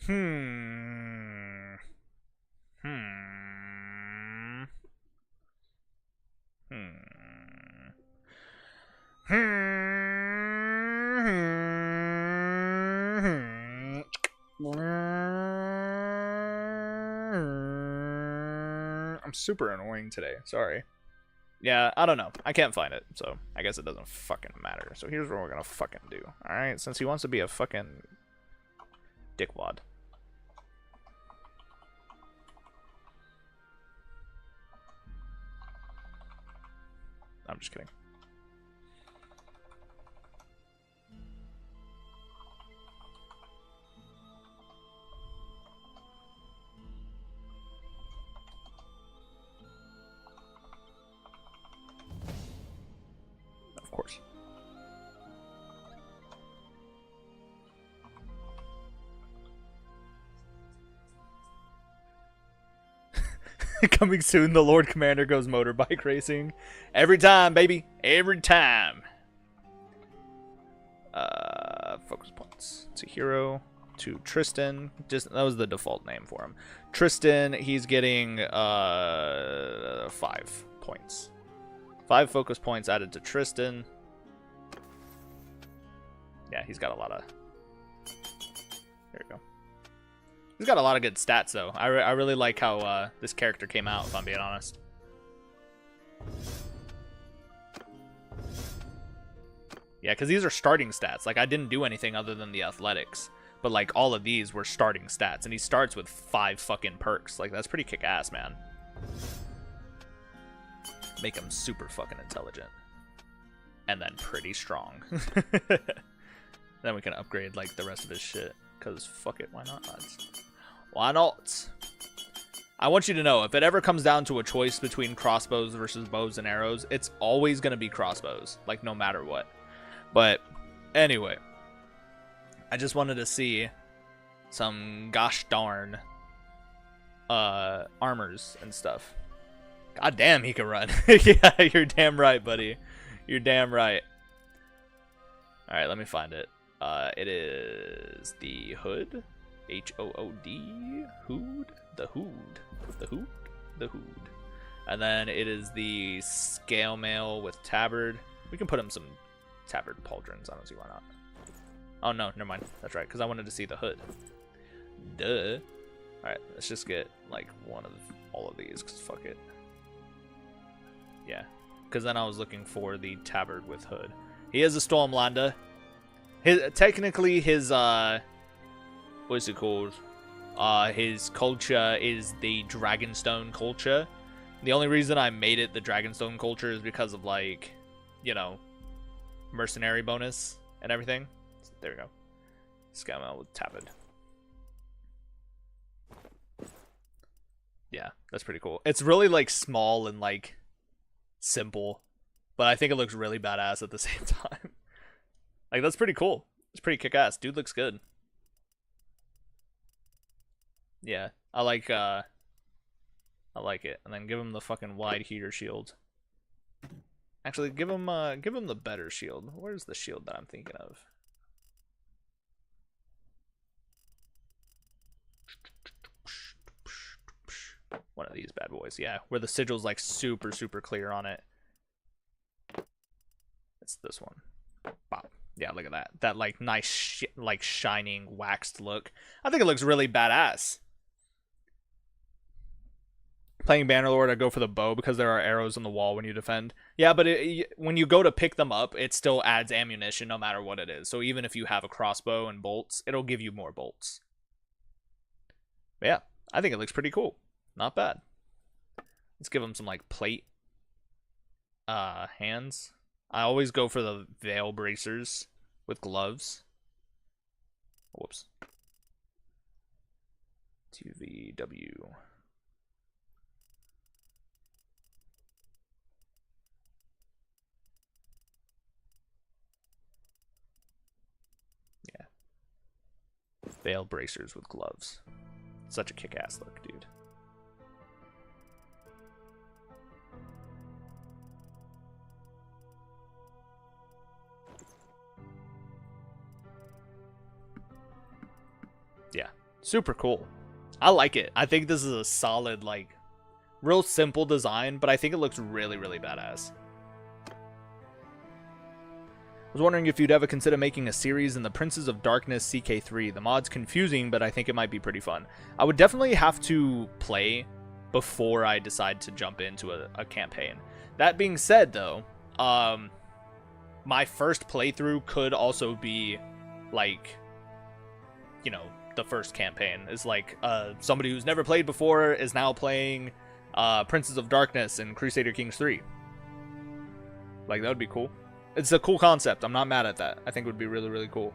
I'm super annoying today. Sorry. Yeah, I don't know. I can't find it, so I guess it doesn't fucking matter. So here's what we're gonna fucking do. Alright, since he wants to be a fucking dickwad. I'm just kidding. Of course. Coming soon, the Lord Commander goes motorbike racing. Every time, baby. Every time. Focus points. To Hero. To Tristan. Just that was the default name for him. Tristan, he's getting 5 points. 5 focus points added to Tristan. Yeah, he's got a lot of... There we go. He's got a lot of good stats, though. I really like how this character came out, if I'm being honest. Yeah, because these are starting stats. Like, I didn't do anything other than the athletics. But, like, all of these were starting stats. And he starts with 5 fucking perks. Like, that's pretty kick-ass, man. Make him super fucking intelligent. And then pretty strong. Then we can upgrade like the rest of his shit. Cause fuck it, why not, lads? Why not? I want you to know, if it ever comes down to a choice between crossbows versus bows and arrows, it's always gonna be crossbows, like no matter what. But anyway, I just wanted to see some gosh darn armors and stuff. God damn, he can run. Yeah, you're damn right, buddy. You're damn right. Alright, let me find it. It is the Hood. H-O-O-D. Hood. The Hood. The Hood. The Hood. And then it is the Scale Mail with Tabard. We can put him some Tabard pauldrons. I don't see why not. Oh, no. Never mind. That's right, because I wanted to see the Hood. Duh. Alright, let's just get, like, one of all of these, because fuck it. Yeah. Because then I was looking for the Tabard with Hood. He is a Stormlander. Technically, his, what's it called? His culture is the Dragonstone culture. The only reason I made it the Dragonstone culture is because of, like, you know, mercenary bonus and everything. So, there we go. Scale Mail with Tabard. Yeah, that's pretty cool. It's really, like, small and, like, simple. But I think it looks really badass at the same time. Like, that's pretty cool. It's pretty kick-ass. Dude looks good. Yeah, I like it. And then give him the fucking wide heater shield. Actually, give him the better shield. Where's the shield that I'm thinking of? One of these bad boys. Yeah, where the sigil's like super, super clear on it. It's this one. Wow. Yeah, look at that. That like nice, like shining, waxed look. I think it looks really badass. Playing Bannerlord, I go for the bow because there are arrows on the wall when you defend. Yeah, but when you go to pick them up, it still adds ammunition no matter what it is. So even if you have a crossbow and bolts, it'll give you more bolts. But yeah, I think it looks pretty cool. Not bad. Let's give him some like plate hands. I always go for the veil bracers with gloves. Whoops. 2VW. Yeah. Veil bracers with gloves. Such a kick-ass look, dude. Yeah, super cool. I like it. I think this is a solid, like, real simple design, but I think it looks really, really badass. I was wondering if you'd ever consider making a series in the Princes of Darkness CK3. The mod's confusing, but I think it might be pretty fun. I would definitely have to play before I decide to jump into a campaign. That being said, though, my first playthrough could also be, like, you know, the first campaign is like somebody who's never played before is now playing Princes of Darkness and Crusader Kings 3. Like, that would be cool. It's a cool concept. I'm not mad at that. I think it would be really, really cool.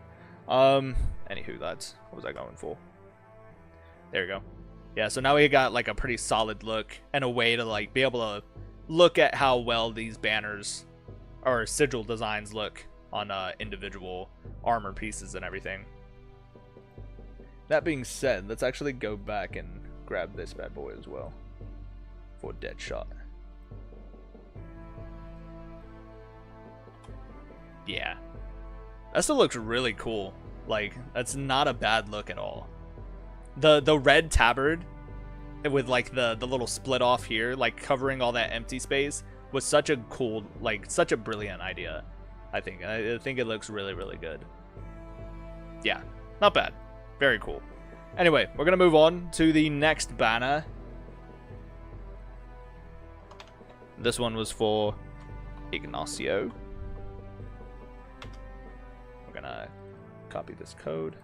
Anywho, what was I going for? There we go. Yeah, so now we got like a pretty solid look and a way to like be able to look at how well these banners or sigil designs look on individual armor pieces and everything. That being said, let's actually go back and grab this bad boy as well for Deadshot. Yeah, that still looks really cool. Like, that's not a bad look at all. The red tabard with like the little split off here, like covering all that empty space, was such a cool, like such a brilliant idea. I think it looks really, really good. Yeah, not bad. Very cool. Anyway, we're going to move on to the next banner. This one was for Ignacio. We're going to copy this code.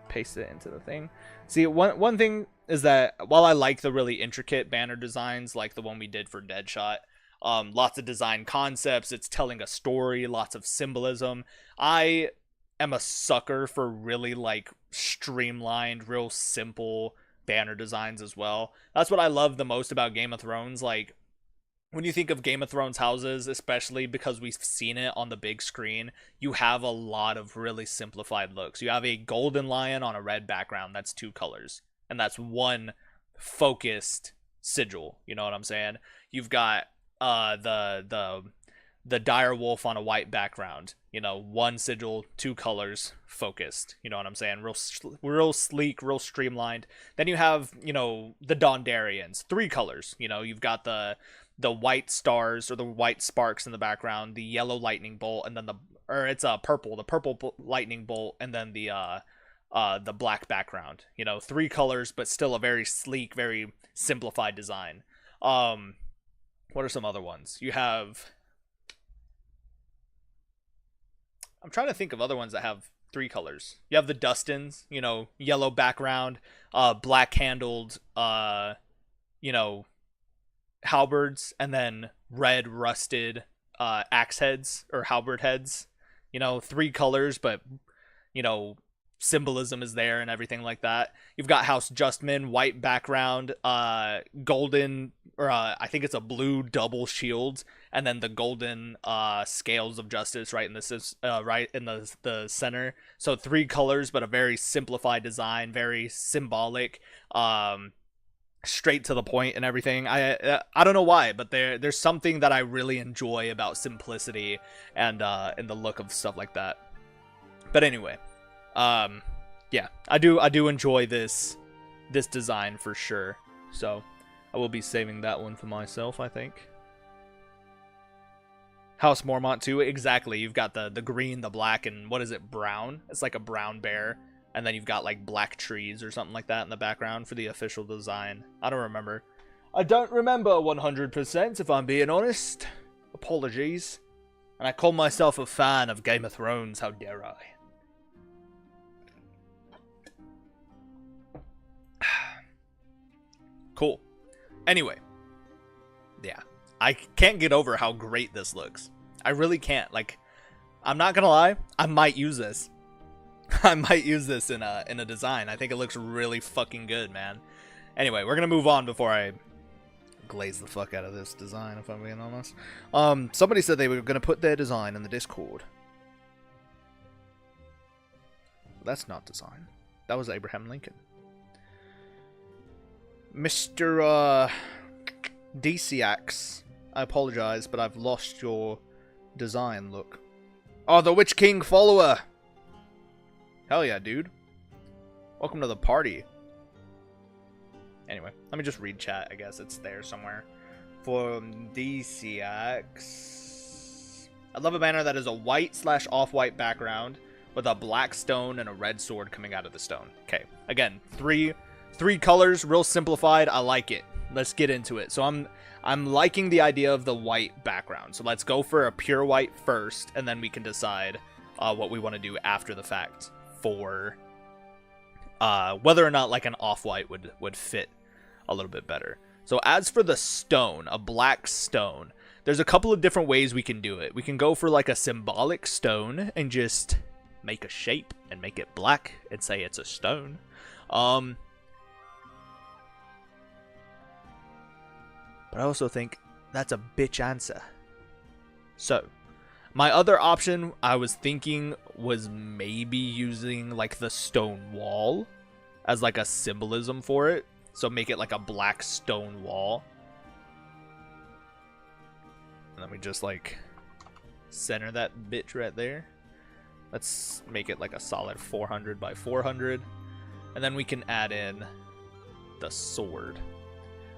Paste it into the thing. See, one thing is that while I like the really intricate banner designs, like the one we did for Deadshot, lots of design concepts, it's telling a story, lots of symbolism, I am a sucker for really like streamlined, real simple banner designs as well. That's what I love the most about Game of Thrones. Like, when you think of Game of Thrones houses, especially because we've seen it on the big screen, you have a lot of really simplified looks. You have a golden lion on a red background, that's 2 colors, and that's one focused sigil. You know what I'm saying? You've got the dire wolf on a white background. You know, 1 sigil, 2 colors, focused. You know what I'm saying? Real sleek, real streamlined. Then you have, you know, the Dondarrions, 3 colors. You know, you've got the white stars or the white sparks in the background, the yellow lightning bolt, and then it's purple, the purple lightning bolt, and then the black background. You know, 3 colors, but still a very sleek, very simplified design. What are some other ones? You have, I'm trying to think of other ones that have 3 colors. You have the Dustins, you know, yellow background, black handled, you know, halberds, and then red rusted axe heads or halberd heads. You know, 3 colors, but, you know, symbolism is there and everything like that. You've got House Justman, white background, golden, or I think it's a blue double shield, and then the golden scales of justice right in the center. So 3 colors, but a very simplified design, very symbolic, straight to the point and everything. I don't know why, but there's something that I really enjoy about simplicity and the look of stuff like that. But anyway, yeah, I do enjoy this design for sure. So I will be saving that one for myself, I think. House Mormont too, exactly. You've got the green, the black, and what is it, brown? It's like a brown bear. And then you've got like black trees or something like that in the background for the official design. I don't remember. I don't remember 100% if I'm being honest. Apologies. And I call myself a fan of Game of Thrones, how dare I? Cool. Anyway. Yeah. I can't get over how great this looks. I really can't. Like, I'm not gonna lie, I might use this. I might use this in a design. I think it looks really fucking good, man. Anyway, we're gonna move on before I glaze the fuck out of this design, if I'm being honest. Somebody said they were gonna put their design in the Discord. That's not design. That was Abraham Lincoln. Mr. DCX, I apologize, but I've lost your design look. Oh, the Witch King follower! Hell yeah, dude. Welcome to the party. Anyway, let me just read chat. I guess it's there somewhere. For DCX. I love a banner that is a white/off-white background with a black stone and a red sword coming out of the stone. Okay, again, three colors, real simplified. I like it. Let's get into it. So I'm liking the idea of the white background. So let's go for a pure white first, and then we can decide what we want to do after the fact for whether or not like an off-white would fit a little bit better. So as for the stone, a black stone, there's a couple of different ways we can do it. We can go for like a symbolic stone and just make a shape and make it black and say it's a stone. But I also think that's a bitch answer. So my other option I was thinking was maybe using like the stone wall as like a symbolism for it. So make it like a black stone wall. Let me just like center that bitch right there. Let's make it like a solid 400 by 400. And then we can add in the sword.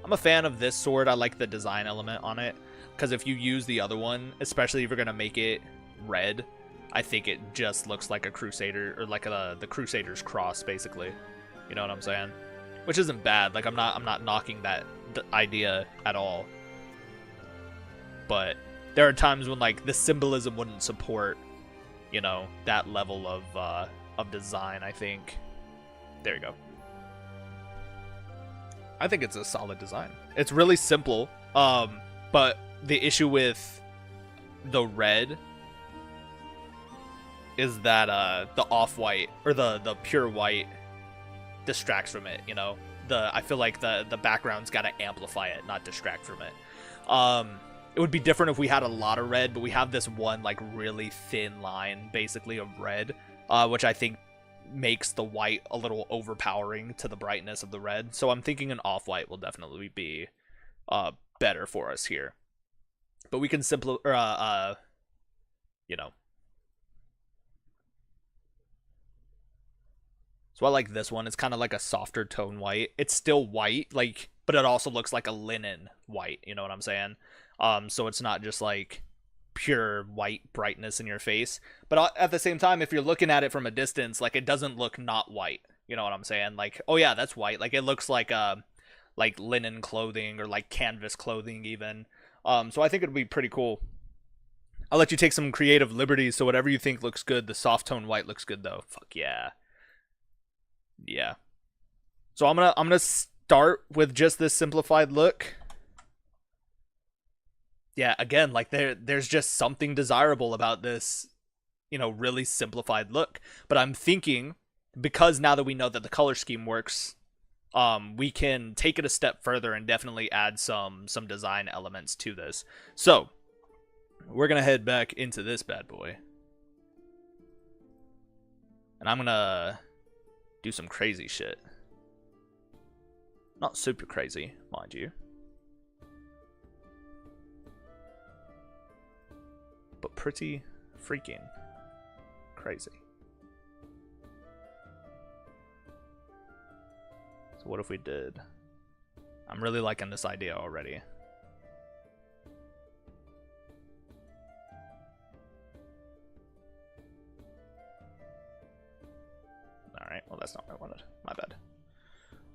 I'm a fan of this sword. I like the design element on it. Because if you use the other one, especially if you're going to make it red, I think it just looks like a Crusader, or like the Crusader's cross, basically. You know what I'm saying? Which isn't bad. Like, I'm not knocking that idea at all. But there are times when, like, the symbolism wouldn't support, you know, that level of design, I think. There you go. I think it's a solid design. It's really simple. But the issue with the red is that the off-white or the pure white distracts from it, you know. I feel like the background's got to amplify it, not distract from it. It would be different if we had a lot of red, but we have this one like really thin line basically of red, which I think makes the white a little overpowering to the brightness of the red. So I'm thinking an off-white will definitely be better for us here. But we can you know. So I like this one. It's kind of like a softer tone white. It's still white, like, but it also looks like a linen white, you know what I'm saying? So it's not just like pure white brightness in your face. But at the same time, if you're looking at it from a distance, like, it doesn't look not white. You know what I'm saying? Like, oh yeah, that's white. Like, it looks like linen clothing or like canvas clothing even. So I think it'd be pretty cool. I'll let you take some creative liberties, so whatever you think looks good. The soft tone white looks good though. Fuck yeah. Yeah. So I'm gonna start with just this simplified look. Yeah, again, like there's just something desirable about this, you know, really simplified look. But I'm thinking, because now that we know that the color scheme works, we can take it a step further and definitely add some design elements to this. So we're gonna head back into this bad boy, and I'm gonna do some crazy shit. Not super crazy, mind you, but pretty freaking crazy. So what if we did... I'm really liking this idea already. Alright, well that's not what I wanted. My bad.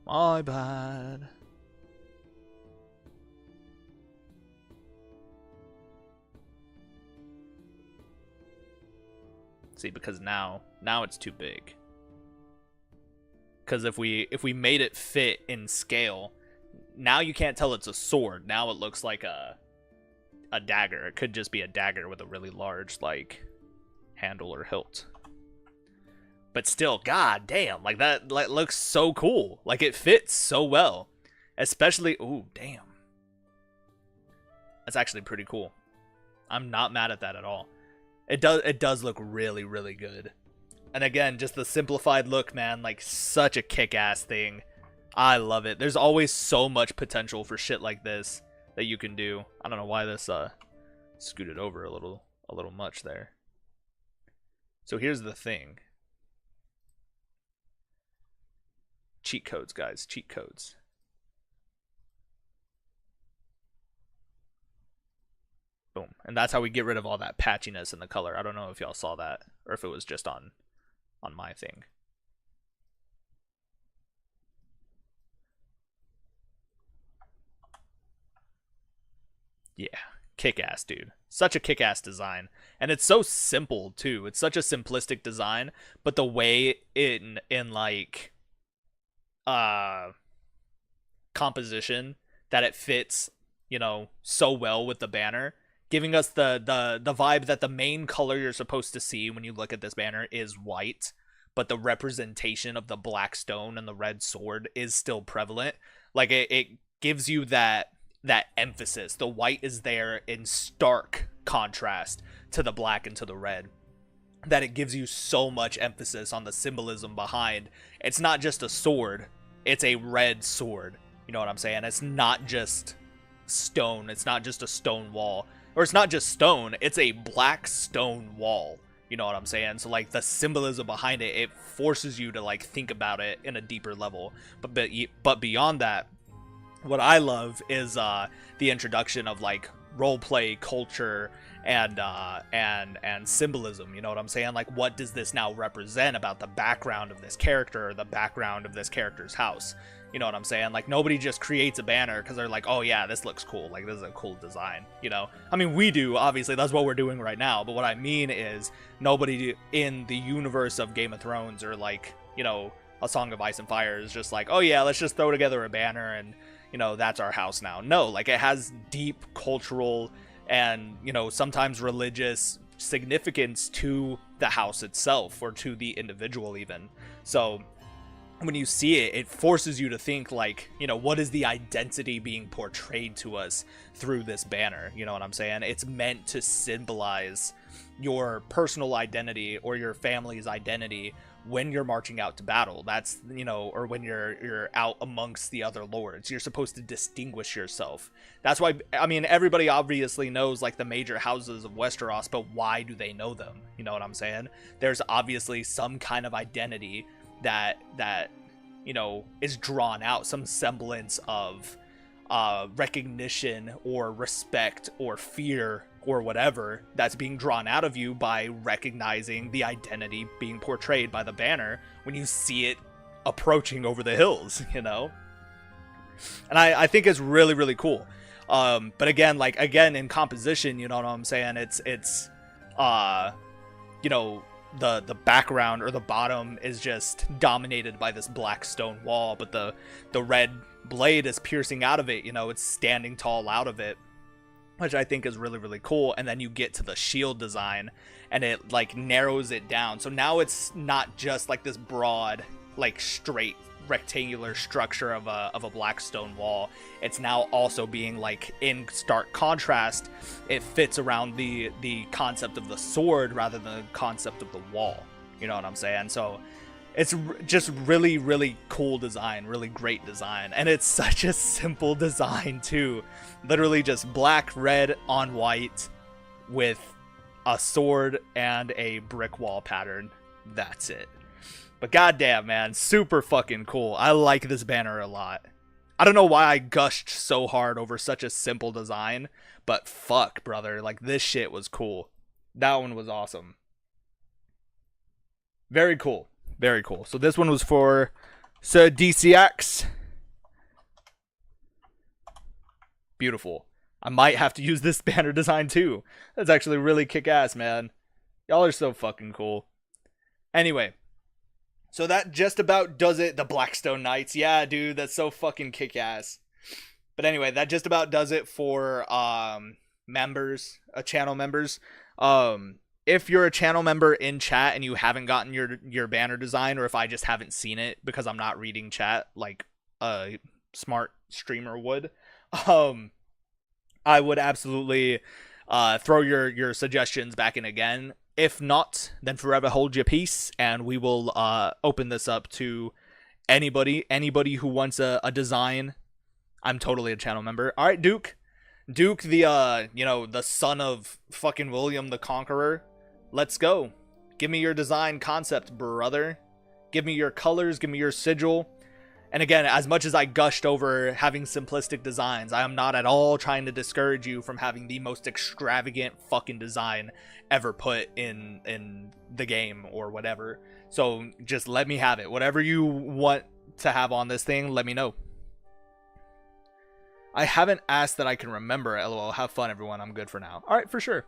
My bad. See, because now it's too big. Because if we made it fit in scale, now you can't tell it's a sword. Now it looks like a dagger. It could just be a dagger with a really large like handle or hilt. But still, god damn, like that like looks so cool. Like it fits so well. Especially, ooh, damn. That's actually pretty cool. I'm not mad at that at all. It does look really, really good. And again, just the simplified look, man, like such a kick-ass thing. I love it. There's always so much potential for shit like this that you can do. I don't know why this scooted over a little much there. So here's the thing. Cheat codes, guys, cheat codes. Boom. And that's how we get rid of all that patchiness in the color. I don't know if y'all saw that or if it was just on my thing. Yeah, kick-ass, dude. Such a kick-ass design. And it's so simple, too. It's such a simplistic design, but the way in like composition that it fits, you know, so well with the banner, giving us the vibe that the main color you're supposed to see when you look at this banner is white, but the representation of the black stone and the red sword is still prevalent. Like it gives you that emphasis. The white is there in stark contrast to the black and to the red, that it gives you so much emphasis on the symbolism behind. It's not just a sword, it's a red sword. You know what I'm saying? It's not just stone. It's not just a stone wall. Or it's not just stone, it's a black stone wall. You know what I'm saying? So like the symbolism behind it, it forces you to like think about it in a deeper level. But beyond that, what I love is the introduction of like roleplay culture and symbolism. You know what I'm saying? Like, what does this now represent about the background of this character or the background of this character's house? You know what I'm saying? Like, nobody just creates a banner because they're like, oh yeah, this looks cool. Like, this is a cool design, you know? I mean, we do, obviously, that's what we're doing right now. But what I mean is nobody in the universe of Game of Thrones or like, you know, A Song of Ice and Fire is just like, oh yeah, let's just throw together a banner and, you know, that's our house now. No, like, it has deep cultural and, you know, sometimes religious significance to the house itself, or to the individual even. So when you see it, it forces you to think, like, you know, what is the identity being portrayed to us through this banner? You know what I'm saying? It's meant to symbolize your personal identity or your family's identity when you're marching out to battle. That's, you know, or when you're out amongst the other lords, you're supposed to distinguish yourself. That's why, I mean, everybody obviously knows, like, the major houses of Westeros, but why do they know them? You know what I'm saying? There's obviously some kind of identity that you know is drawn out, some semblance of recognition or respect or fear or whatever that's being drawn out of you by recognizing the identity being portrayed by the banner when you see it approaching over the hills, you know. And I think it's really, really cool. But again, in composition, you know what I'm saying, it's you know, the background or the bottom is just dominated by this black stone wall, but the red blade is piercing out of it, you know, it's standing tall out of it, which I think is really, really cool. And then you get to the shield design and it like narrows it down, so now it's not just like this broad, like straight rectangular structure of a black stone wall. It's now also being, like, in stark contrast, it fits around the concept of the sword rather than the concept of the wall, you know what I'm saying? So it's just really, really cool design, really great design, and it's such a simple design too. Literally just black, red on white with a sword and a brick wall pattern. That's it. But goddamn, man, super fucking cool. I like this banner a lot. I don't know why I gushed so hard over such a simple design, but fuck, brother, like, this shit was cool. That one was awesome. Very cool. Very cool. So this one was for Sir DCX. Beautiful. I might have to use this banner design too. That's actually really kick-ass, man. Y'all are so fucking cool. Anyway. So that just about does it. The Blackstone Knights. Yeah, dude, that's so fucking kick-ass. But anyway, that just about does it for members, channel members. If you're a channel member in chat and you haven't gotten your banner design, or if I just haven't seen it because I'm not reading chat like a smart streamer would, I would absolutely throw your suggestions back in again. If not, then forever hold your peace, and we will open this up to anybody who wants a design. I'm totally a channel member. All right, Duke, the you know, the son of fucking William the Conqueror. Let's go. Give me your design concept, brother. Give me your colors. Give me your sigil. And again, as much as I gushed over having simplistic designs, I am not at all trying to discourage you from having the most extravagant fucking design ever put in the game or whatever. So just let me have it. Whatever you want to have on this thing, let me know. I haven't asked that I can remember. LOL. Have fun, everyone. I'm good for now. All right, for sure.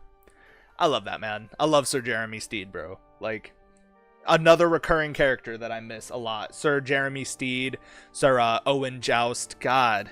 I love that, man. I love Sir Jeremy Steed, bro. Like, another recurring character that I miss a lot. Sir Jeremy Steed, Sir Owen Joust. God,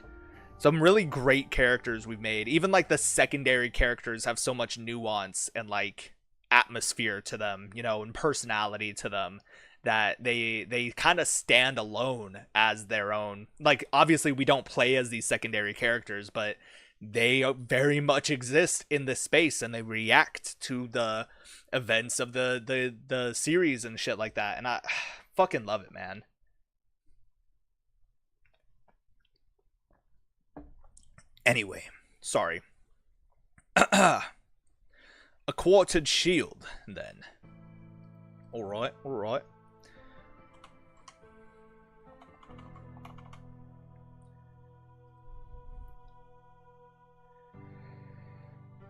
some really great characters we've made. Even like the secondary characters have so much nuance and like atmosphere to them, you know, and personality to them, that they kind of stand alone as their own. Like, obviously we don't play as these secondary characters, but they very much exist in this space, and they react to the events of the series and shit like that, and I fucking love it, man. Anyway, sorry. A quartered shield, then. Alright.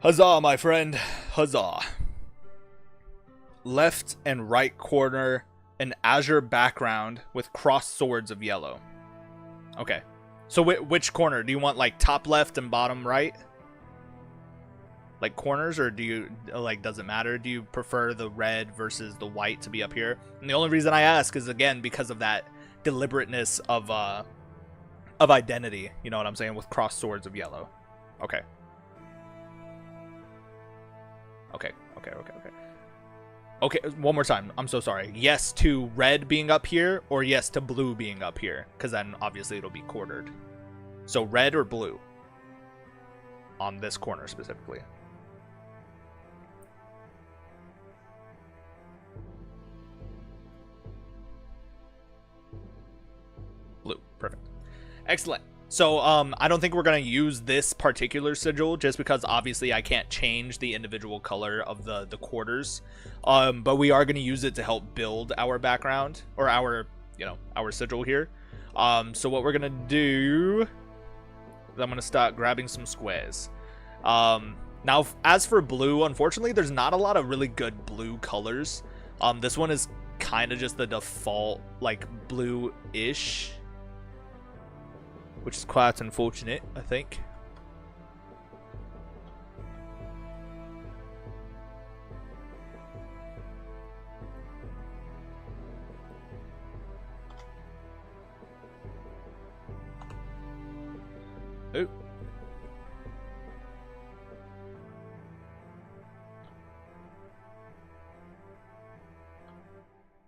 Huzzah, my friend. Huzzah. Left and right corner, an azure background with crossed swords of yellow. Okay. So which corner? Do you want like top left and bottom right? Like corners, or do you, like, does it matter? Do you prefer the red versus the white to be up here? And the only reason I ask is, again, because of that deliberateness of identity. You know what I'm saying? With crossed swords of yellow. Okay. Okay. Okay, one more time. I'm so sorry. Yes to red being up here, or yes to blue being up here, because then obviously it'll be quartered. So red or blue? On this corner specifically. Blue. Perfect. Excellent. So I don't think we're going to use this particular sigil just because obviously I can't change the individual color of the quarters. But we are going to use it to help build our background or our sigil here. So what we're going to do is I'm going to start grabbing some squares. Now, as for blue, unfortunately, there's not a lot of really good blue colors. This one is kind of just the default, like, blue-ish, which is quite unfortunate, I think. Oh.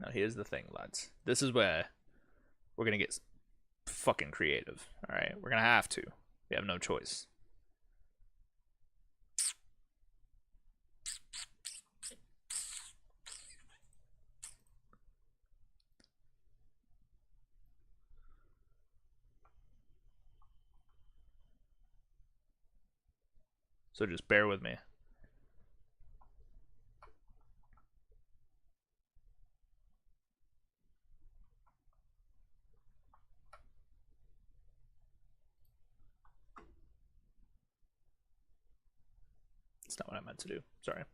Now here's the thing, lads. This is where we're gonna get fucking creative. Alright, we're gonna have to. We have no choice. So just bear with me. That's not what I meant to do. Sorry.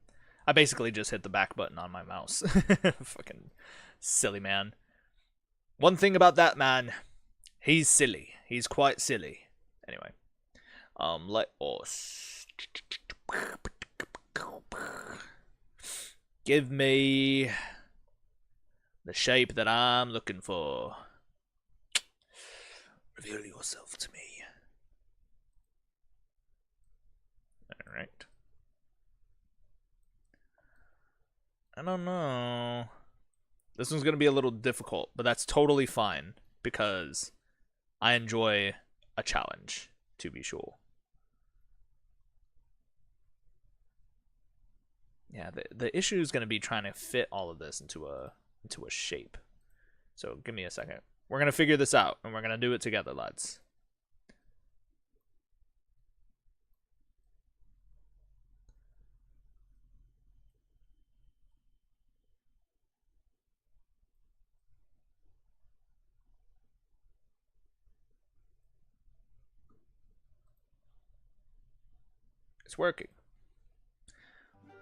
I basically just hit the back button on my mouse. Fucking silly man. One thing about that man, he's silly. He's quite silly. Anyway. Let us give me the shape that I'm looking for. Reveal yourself to me. Alright. I don't know. This one's going to be a little difficult, but that's totally fine because I enjoy a challenge, to be sure. Yeah, the issue is going to be trying to fit all of this into a shape. So give me a second. We're going to figure this out, and we're going to do it together, lads. It's working.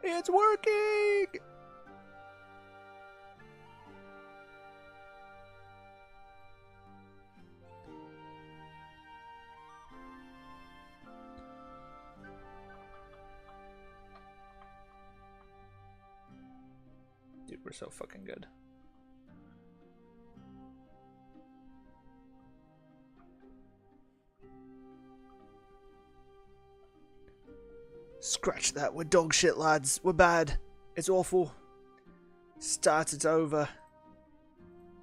It's working! Dude, we're so fucking good. Scratch that. We're dog shit, lads. We're bad. It's awful. Start, it's over.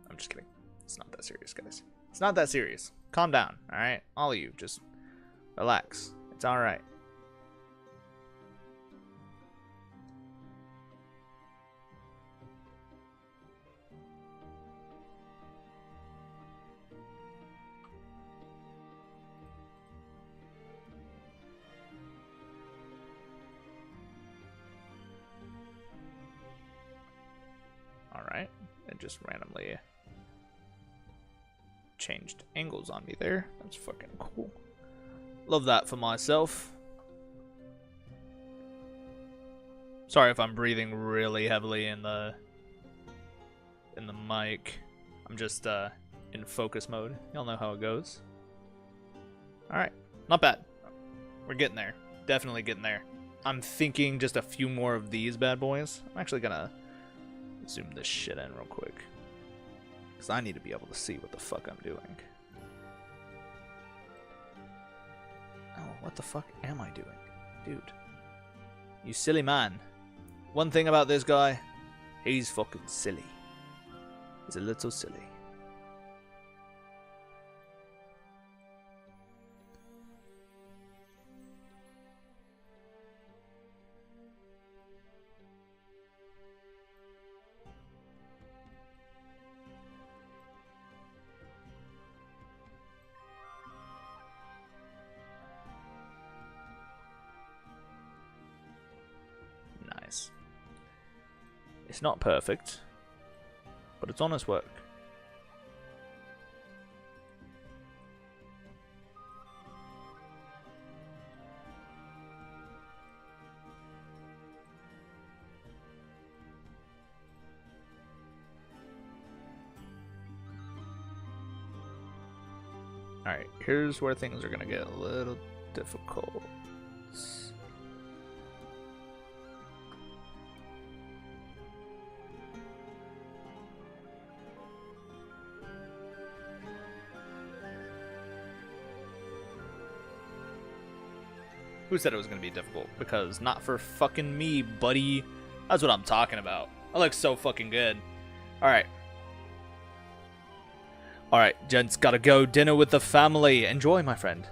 I'm just kidding. It's not that serious, guys. It's not that serious. Calm down, alright? All of you, just relax. It's alright. Alright, it just randomly changed angles on me there. That's fucking cool. Love that for myself. Sorry if I'm breathing really heavily in the mic. I'm just in focus mode. Y'all know how it goes. Alright, not bad. We're getting there. Definitely getting there. I'm thinking just a few more of these bad boys. I'm actually gonna zoom this shit in real quick, because I need to be able to see what the fuck I'm doing. Oh, what the fuck am I doing? Dude. You silly man. one thing about this guy, he's fucking silly. He's a little silly. Nice. It's not perfect, but it's honest work. Alright, here's where things are going to get a little difficult. Who said it was going to be difficult? Because not for fucking me, buddy. That's what I'm talking about. I look so fucking good. Alright. Alright, gents, gotta go. Dinner with the family. Enjoy, my friend.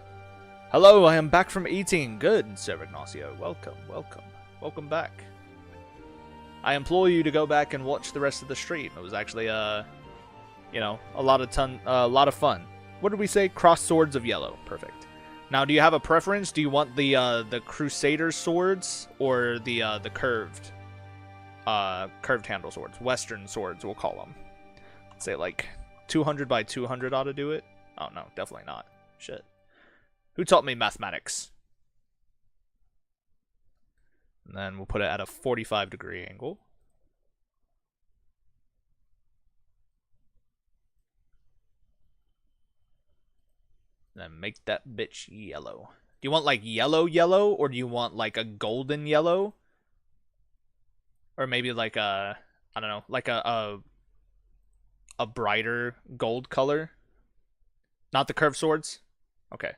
Hello, I am back from eating. Good, Sir Ignacio. Welcome, welcome. Welcome back. I implore you to go back and watch the rest of the stream. It was actually, you know, a lot of fun. What did we say? Cross swords of yellow. Perfect. Now, do you have a preference? Do you want the Crusader swords or the curved handle swords? Western swords, we'll call them. Let's say like 200 by 200 ought to do it. Oh no, definitely not. Shit. Who taught me mathematics? And then we'll put it at a 45-degree angle. And then make that bitch yellow. Do you want like yellow, or do you want like a golden yellow? Or maybe like a, I don't know, like a brighter gold color? Not the curved swords? Okay.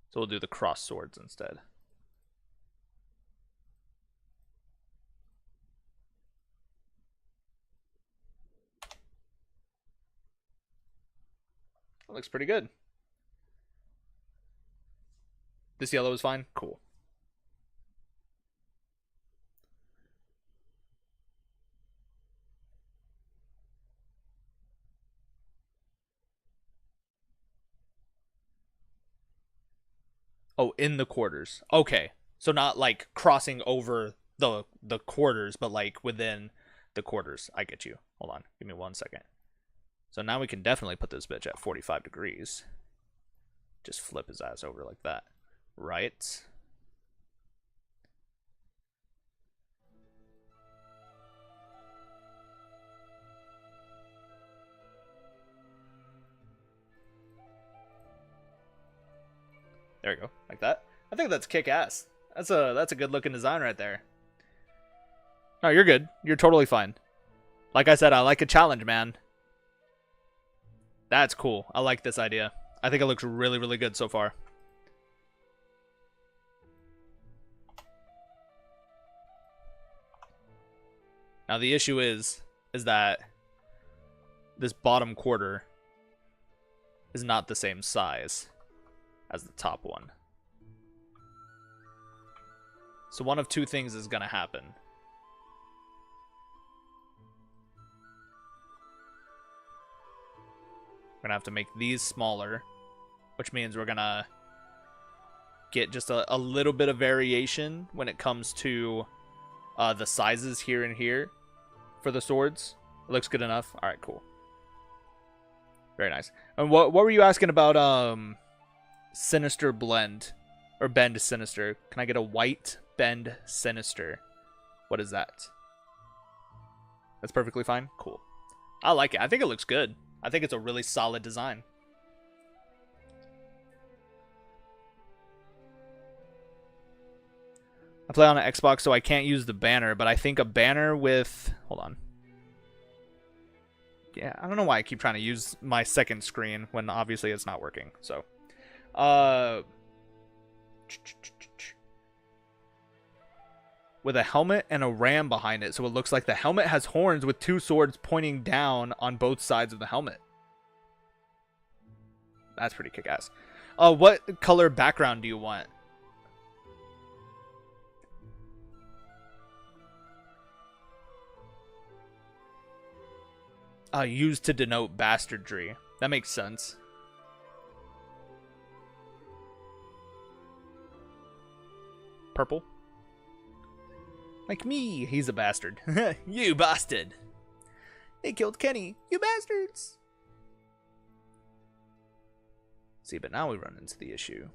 So we'll do the cross swords instead. That looks pretty good. This yellow is fine? Cool. Oh, in the quarters. Okay. So not like crossing over the quarters, but like within the quarters. I get you. Hold on. Give me 1 second. So now we can definitely put this bitch at 45 degrees. Just flip his ass over like that. Right? There we go, like that. I think that's kick-ass. That's a good looking design right there. No, you're good. You're totally fine. Like I said, I like a challenge, man. That's cool. I like this idea. I think it looks really, really good so far. Now the issue is that this bottom quarter is not the same size as the top one. So one of two things is going to happen. We're going to have to make these smaller, which means we're going to get just a little bit of variation when it comes to the sizes here and here for the swords. It looks good enough. All right, cool. Very nice. And what were you asking about Sinister Blend or Bend Sinister? Can I get a white Bend Sinister? What is that? That's perfectly fine. Cool. I like it. I think it looks good. I think it's a really solid design. I play on an Xbox, so I can't use the banner, but I think a banner with... Hold on. Yeah, I don't know why I keep trying to use my second screen when obviously it's not working. So, with a helmet and a ram behind it, so it looks like the helmet has horns with two swords pointing down on both sides of the helmet. That's pretty kick-ass. What color background do you want? Used to denote bastardry. That makes sense. Purple. Like me, he's a bastard. You bastard. They killed Kenny. You bastards. See, but now we run into the issue.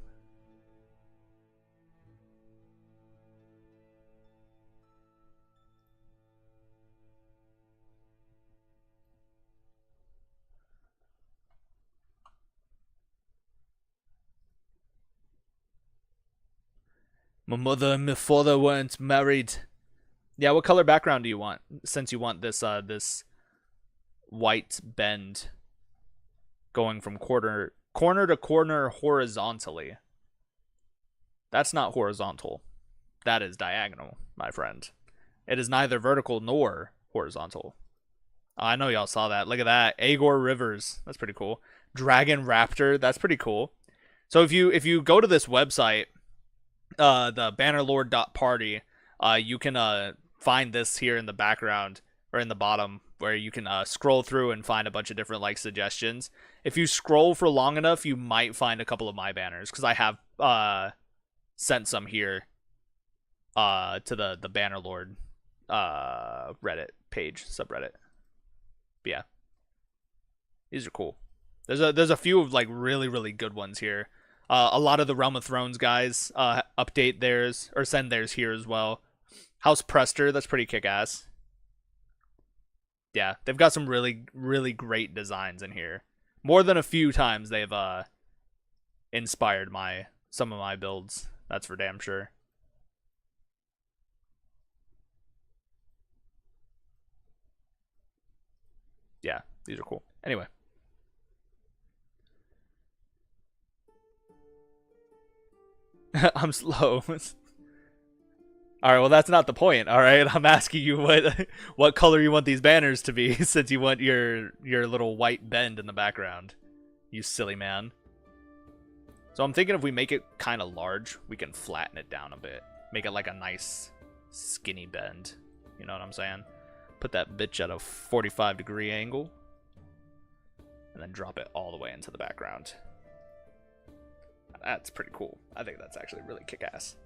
My mother and my father weren't married. Yeah, what color background do you want? Since you want this this white bend going from corner to corner horizontally. That's not horizontal. That is diagonal, my friend. It is neither vertical nor horizontal. Oh, I know y'all saw that. Look at that. Agor Rivers. That's pretty cool. Dragon Raptor. That's pretty cool. So if you go to this website, the bannerlord.party, you can find this here in the background or in the bottom where you can scroll through and find a bunch of different like suggestions. If you scroll for long enough, you might find a couple of my banners because I have sent some here to the Bannerlord Reddit page, subreddit. But yeah, these are cool. There's a few of like really good ones here. A lot of the Realm of Thrones guys update theirs or send theirs here as well. House Prester, that's pretty kick-ass. Yeah, they've got some really great designs in here. More than a few times they've inspired some of my builds. That's for damn sure. Yeah, these are cool. Anyway. I'm slow. Alright, well that's not the point, alright? I'm asking you what color you want these banners to be since you want your little white bend in the background. You silly man. So I'm thinking if we make it kind of large, we can flatten it down a bit. Make it like a nice skinny bend. You know what I'm saying? Put that bitch at a 45-degree angle. And then drop it all the way into the background. That's pretty cool. I think that's actually really kick-ass.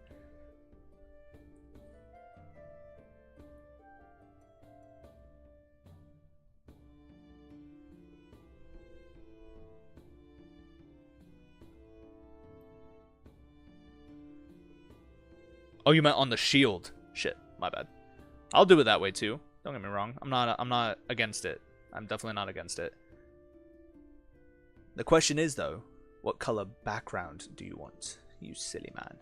Oh, you meant on the shield. Shit, my bad. I'll do it that way too. Don't get me wrong. I'm not against it. I'm definitely not against it. The question is though, what color background do you want, you silly man?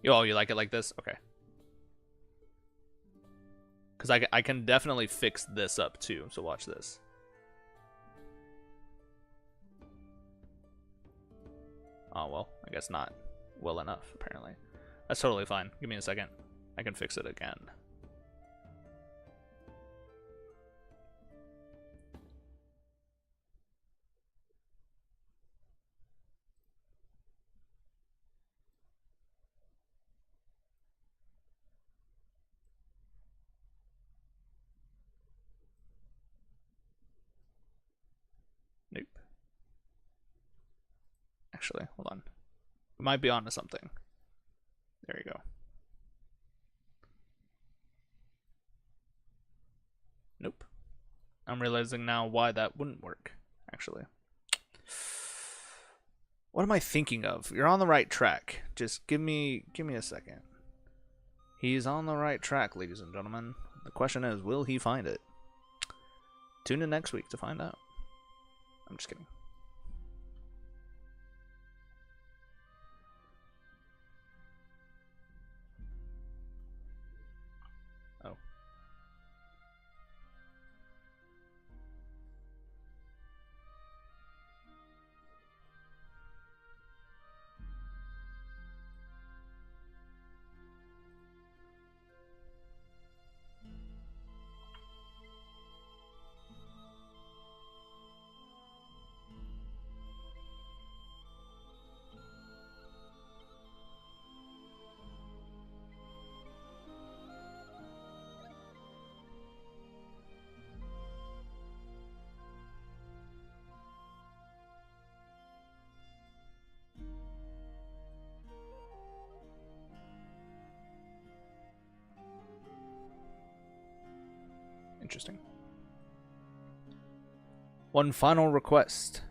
Oh, you like it like this? Okay. Because I can definitely fix this up too, so watch this. Oh, well, I guess not well enough, apparently. That's totally fine. Give me a second. I can fix it again. Nope. Actually, hold on. We might be onto something. There you go. Nope. I'm realizing now why that wouldn't work, actually. What am I thinking of? You're on the right track. Just give me a second. He's on the right track, ladies and gentlemen. The question is, will he find it? Tune in next week to find out. I'm just kidding. Oh. Interesting. One final request.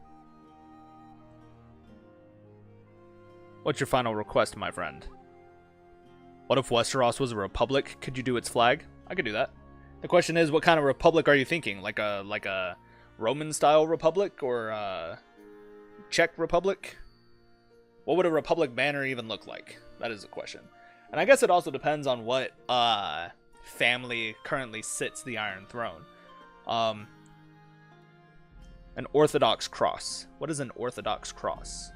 What's your final request, my friend? What if Westeros was a republic? Could you do its flag? I could do that. The question is, what kind of republic are you thinking? Like a Roman-style republic or a Czech republic? What would a republic banner even look like? That is the question. And I guess it also depends on what family currently sits the Iron Throne. An Orthodox cross. What is an Orthodox cross?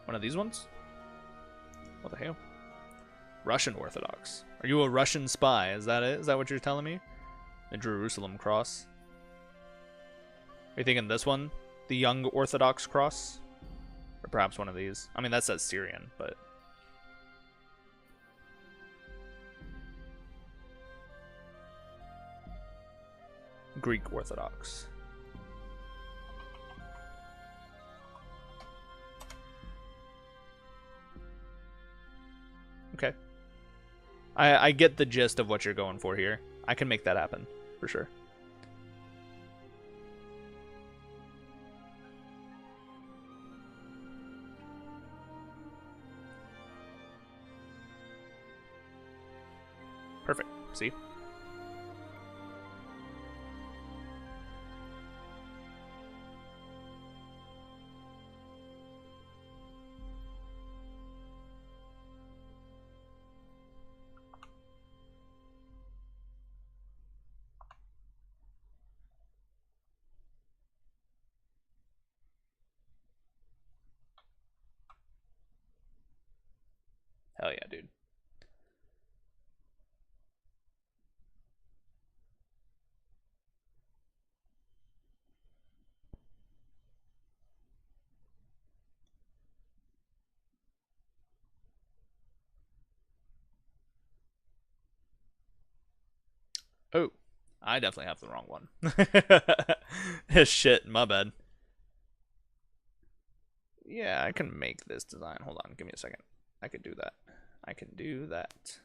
One of these ones? What the hell? Russian Orthodox. Are you a Russian spy? Is that it? Is that what you're telling me? The Jerusalem cross. Are you thinking this one? The Young Orthodox cross? Or perhaps one of these? I mean, that says Syrian, but... Greek Orthodox. Okay. I get the gist of what you're going for here. I can make that happen, for sure. Perfect. See? Hell yeah, dude. Oh, I definitely have the wrong one. Shit, my bad. Yeah, I can make this design. Hold on, give me a second. I could do that. I can do that.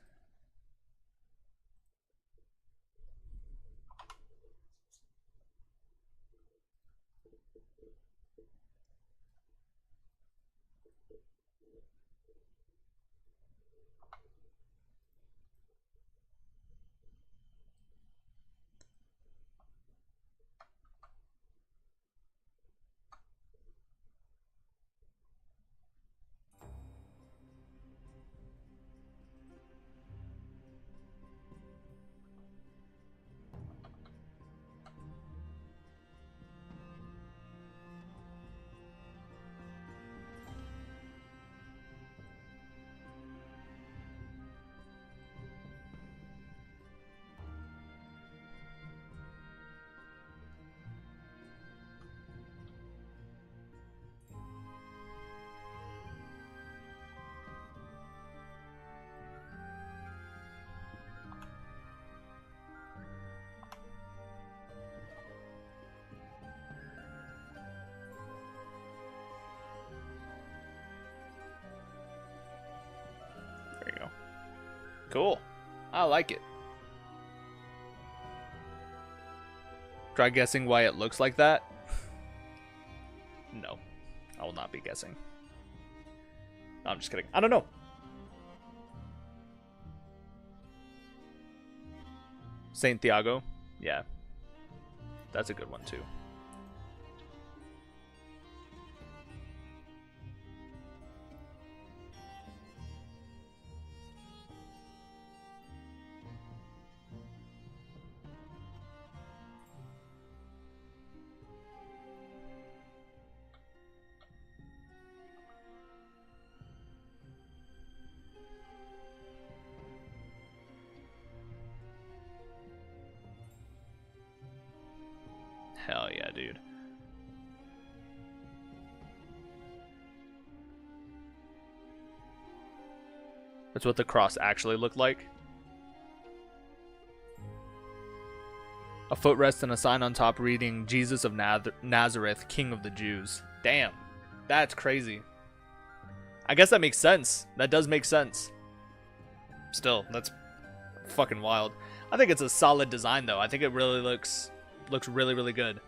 There you go. Cool. I like it. Try guessing why it looks like that? No. I will not be guessing. No, I'm just kidding. I don't know. Saint Thiago? Yeah. That's a good one too. Hell yeah, dude. That's what the cross actually looked like. A footrest and a sign on top reading, Jesus of Nazareth, King of the Jews. Damn. That's crazy. I guess that makes sense. That does make sense. Still, that's fucking wild. I think it's a solid design, though. I think it really looks really, really good.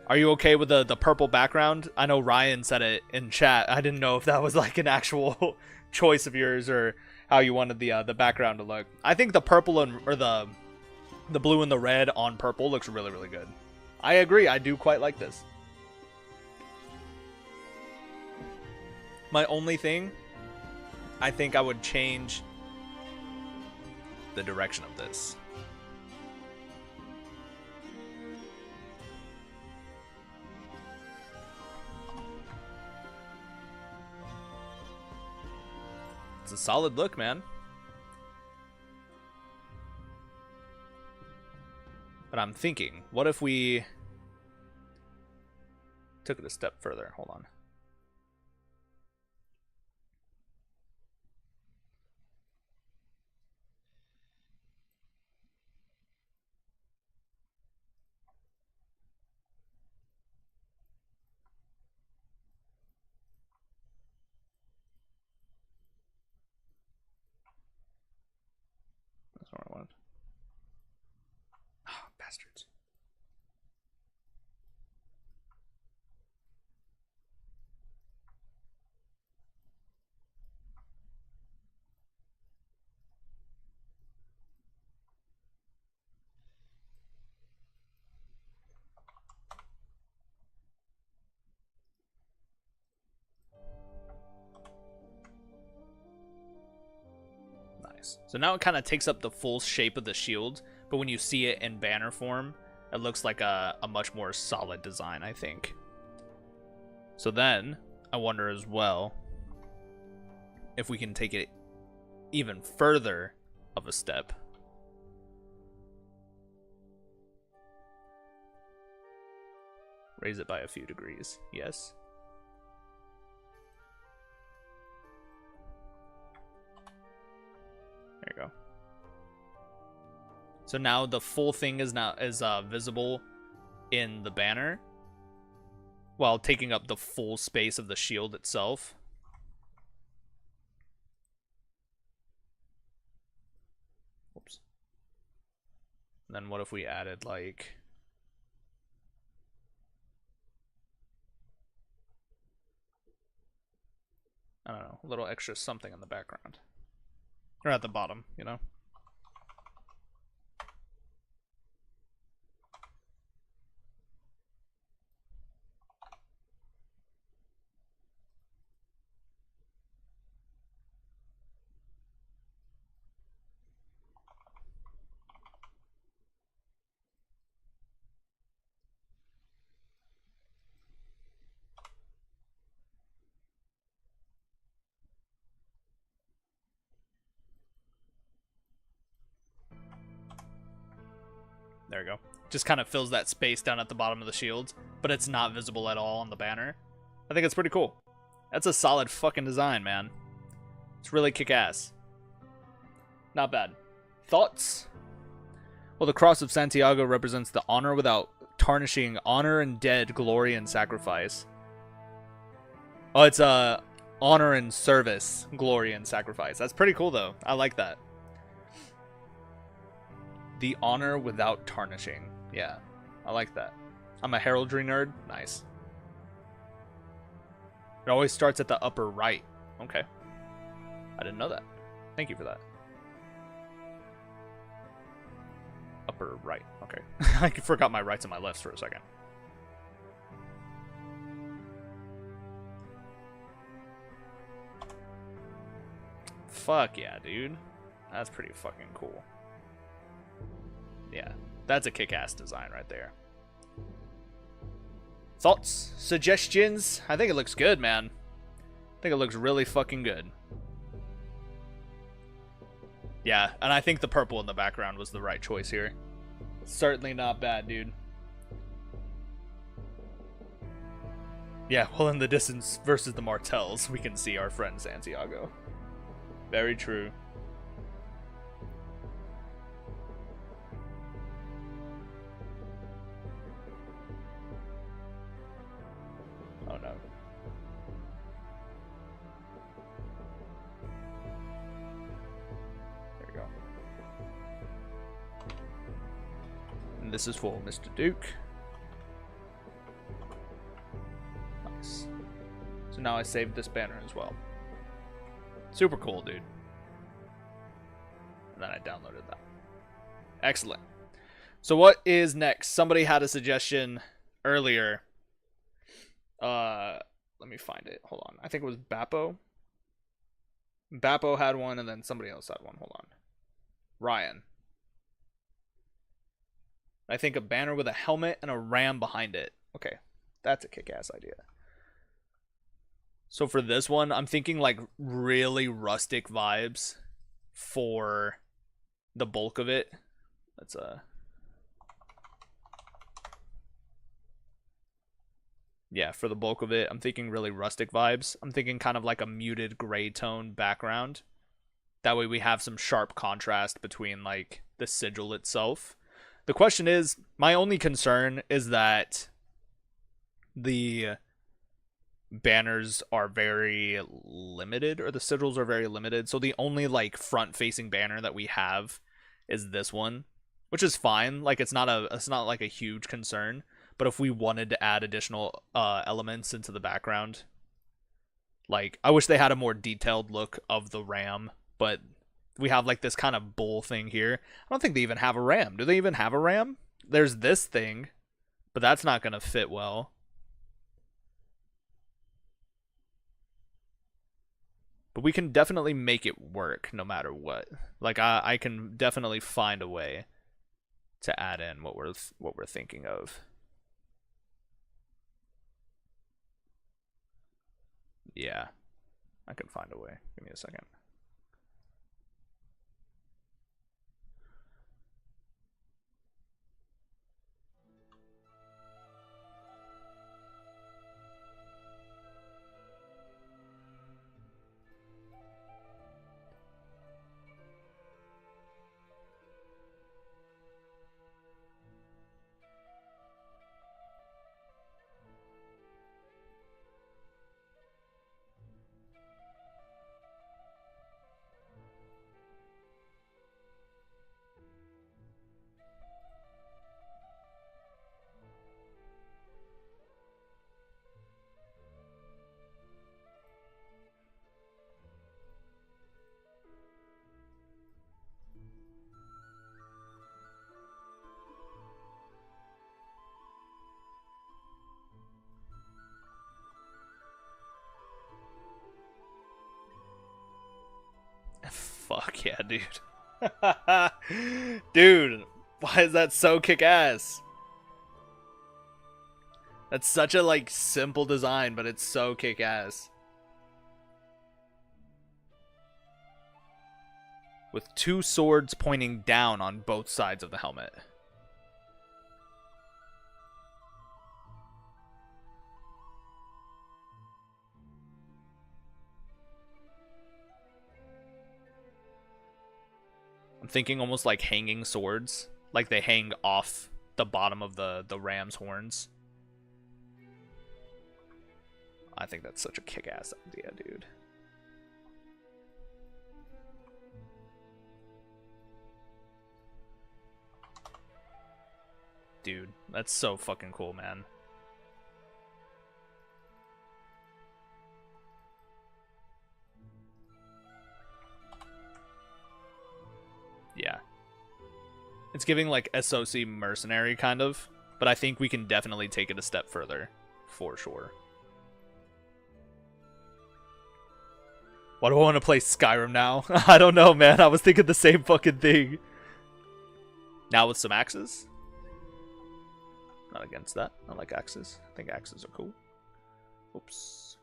Are you okay with the purple background? I know Ryan said it in chat. I didn't know if that was like an actual choice of yours or how you wanted the background to look. I think the purple or the blue and the red on purple looks really, really good. I agree. I do quite like this. My only thing, I think I would change the direction of this. It's a solid look, man. But I'm thinking, what if we took it a step further? Hold on. That's what I wanted. Oh, bastards. Nice. So now it kind of takes up the full shape of the shield, but when you see it in banner form, it looks like a much more solid design, I think. So then, I wonder as well if we can take it even further of a step. Raise it by a few degrees. Yes. There you go. So now the full thing is visible in the banner, while taking up the full space of the shield itself. Whoops. And then what if we added like, I don't know, a little extra something in the background. Or at the bottom, you know? There we go. Just kind of fills that space down at the bottom of the shield, but it's not visible at all on the banner. I think it's pretty cool. That's a solid fucking design, man. It's really kick-ass. Not bad. Thoughts? Well, the cross of Santiago represents the honor without tarnishing, honor and dead, glory and sacrifice. Oh, it's honor and service, glory and sacrifice. That's pretty cool, though. I like that. The honor without tarnishing. Yeah, I like that. I'm a heraldry nerd. Nice. It always starts at the upper right. Okay. I didn't know that. Thank you for that. Upper right. Okay. I forgot my rights and my lefts for a second. Fuck yeah, dude. That's pretty fucking cool. Yeah, that's a kick-ass design right there. Thoughts? Suggestions? I think it looks good, man. I think it looks really fucking good. Yeah, and I think the purple in the background was the right choice here. Certainly not bad, dude. Yeah, well, in the distance versus the Martells, we can see our friend Santiago. Very true. Oh no. There we go. And this is for Mr. Duke. Nice. So now I saved this banner as well. Super cool, dude. And then I downloaded that. Excellent. So what is next? Somebody had a suggestion earlier. Let me find it. Hold on. I think it was Bappo. Bappo had one, and then somebody else had one. Hold on. Ryan. I think a banner with a helmet and a ram behind it. Okay. That's a kick-ass idea. So for this one, I'm thinking like really rustic vibes for the bulk of it. Let's yeah, for the bulk of it, I'm thinking really rustic vibes. I'm thinking kind of like a muted gray tone background. That way we have some sharp contrast between like the sigil itself. The question is, my only concern is that the banners are very limited, or the sigils are very limited. So the only like front-facing banner that we have is this one, which is fine. Like it's not like a huge concern. But if we wanted to add additional elements into the background, like I wish they had a more detailed look of the ram, but we have like this kind of bull thing here. I don't think they even have a ram. Do they even have a ram? There's this thing, but that's not going to fit well. But we can definitely make it work no matter what. Like I can definitely find a way to add in what we're thinking of. Yeah, I can find a way. Give me a second. Fuck yeah, dude. Dude, why is that so kick-ass? That's such a like simple design, but it's so kick-ass. With two swords pointing down on both sides of the helmet. I'm thinking almost like hanging swords. Like they hang off the bottom of the ram's horns. I think that's such a kick-ass idea, dude. Dude, that's so fucking cool, man. Yeah. It's giving like SOC mercenary kind of, but I think we can definitely take it a step further, for sure. Why do I want to play Skyrim now? I don't know, man. I was thinking the same fucking thing. Now with some axes. Not against that. I like axes. I think axes are cool. Oops.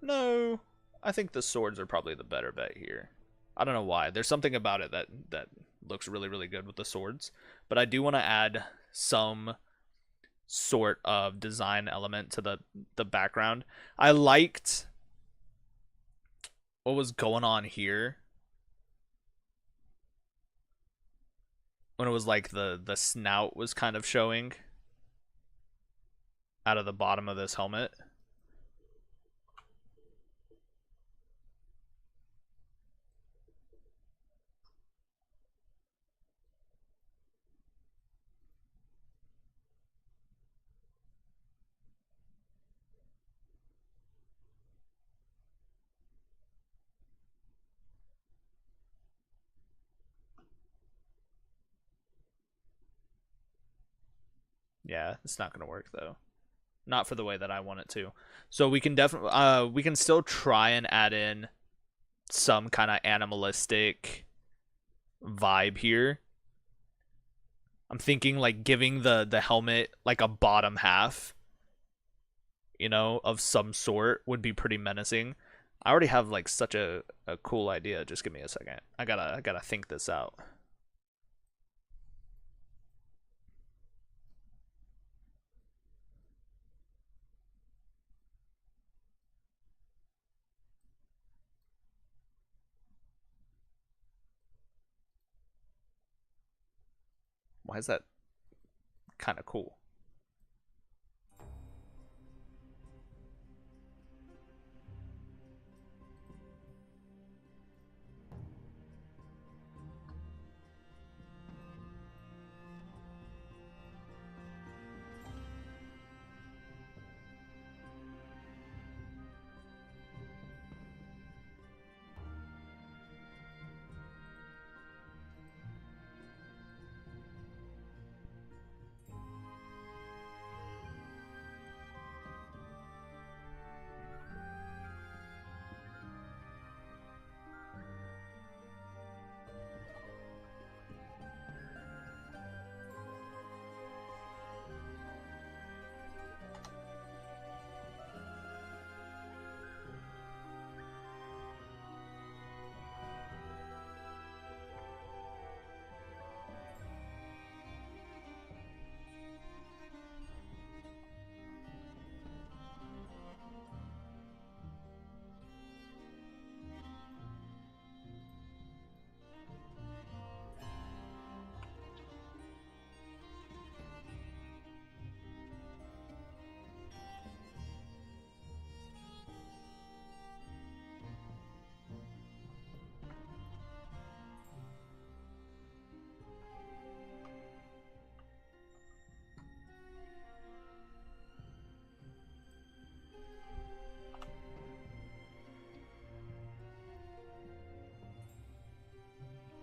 No, I think the swords are probably the better bet here. I don't know why. There's something about it that looks really, really good with the swords. But I do want to add some sort of design element to the background. I liked what was going on here when it was like the snout was kind of showing out of the bottom of this helmet. Yeah, it's not gonna work though. Not for the way that I want it to. So we can definitely we can still try and add in some kind of animalistic vibe here. I'm thinking like giving the helmet like a bottom half, you know, of some sort would be pretty menacing. I already have like such a cool idea. Just give me a second. I gotta think this out. Why is that kind of cool?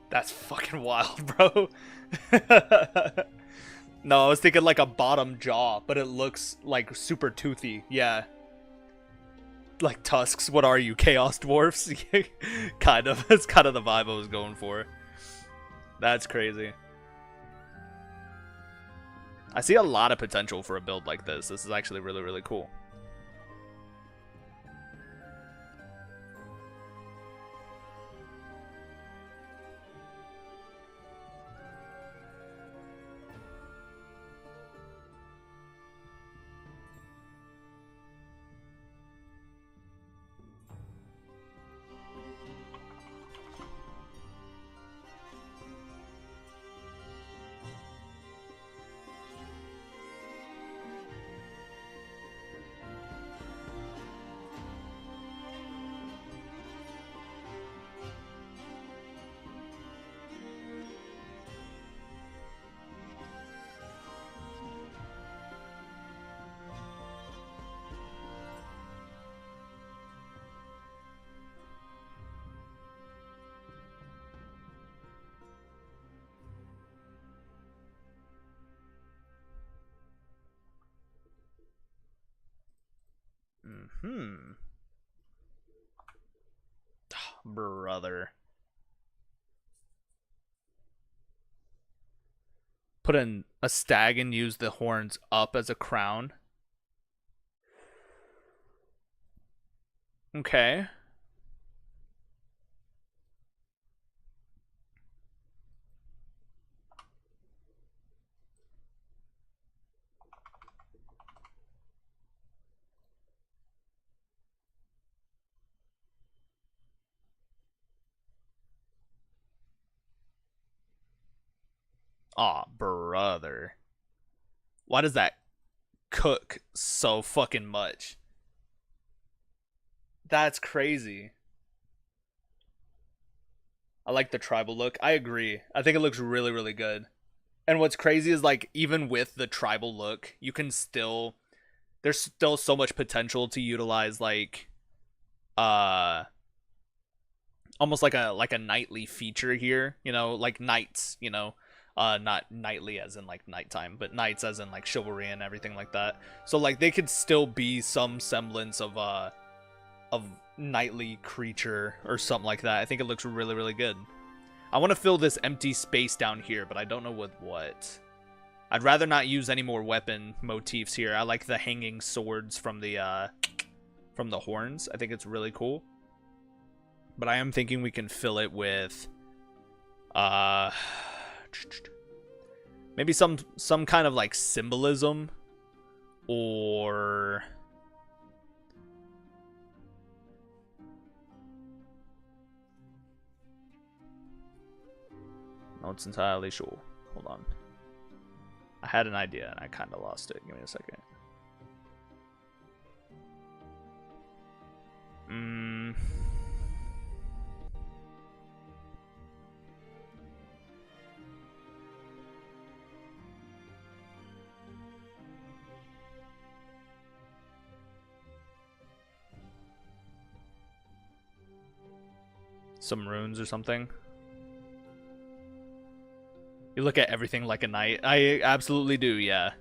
That's fucking wild, bro. No, I was thinking like a bottom jaw, but it looks like super toothy. Yeah. Like tusks. What are you, Chaos Dwarfs? Kind of. That's kind of the vibe I was going for. That's crazy. I see a lot of potential for a build like this. This is actually really, really cool. Hmm. Brother. Put in a stag and use the horns up as a crown. Okay. Aw, brother. Why does that cook so fucking much? That's crazy. I like the tribal look. I agree. I think it looks really, really good. And what's crazy is like even with the tribal look, you can still there's still so much potential to utilize like uh almost like a nightly feature here, you know, like knights, you know, not nightly as in like nighttime, but knights as in like chivalry and everything like that. So like they could still be some semblance of nightly creature or something like that. I think it looks really, really good. I want to fill this empty space down here, but I don't know with what. I'd rather not use any more weapon motifs here. I like the hanging swords from the horns. I think it's really cool. But I am thinking we can fill it with uh maybe some kind of like symbolism or not entirely sure. Hold on. I had an idea and I kind of lost it. Give me a second. Some runes or something. You look at everything like a knight. I absolutely do, yeah.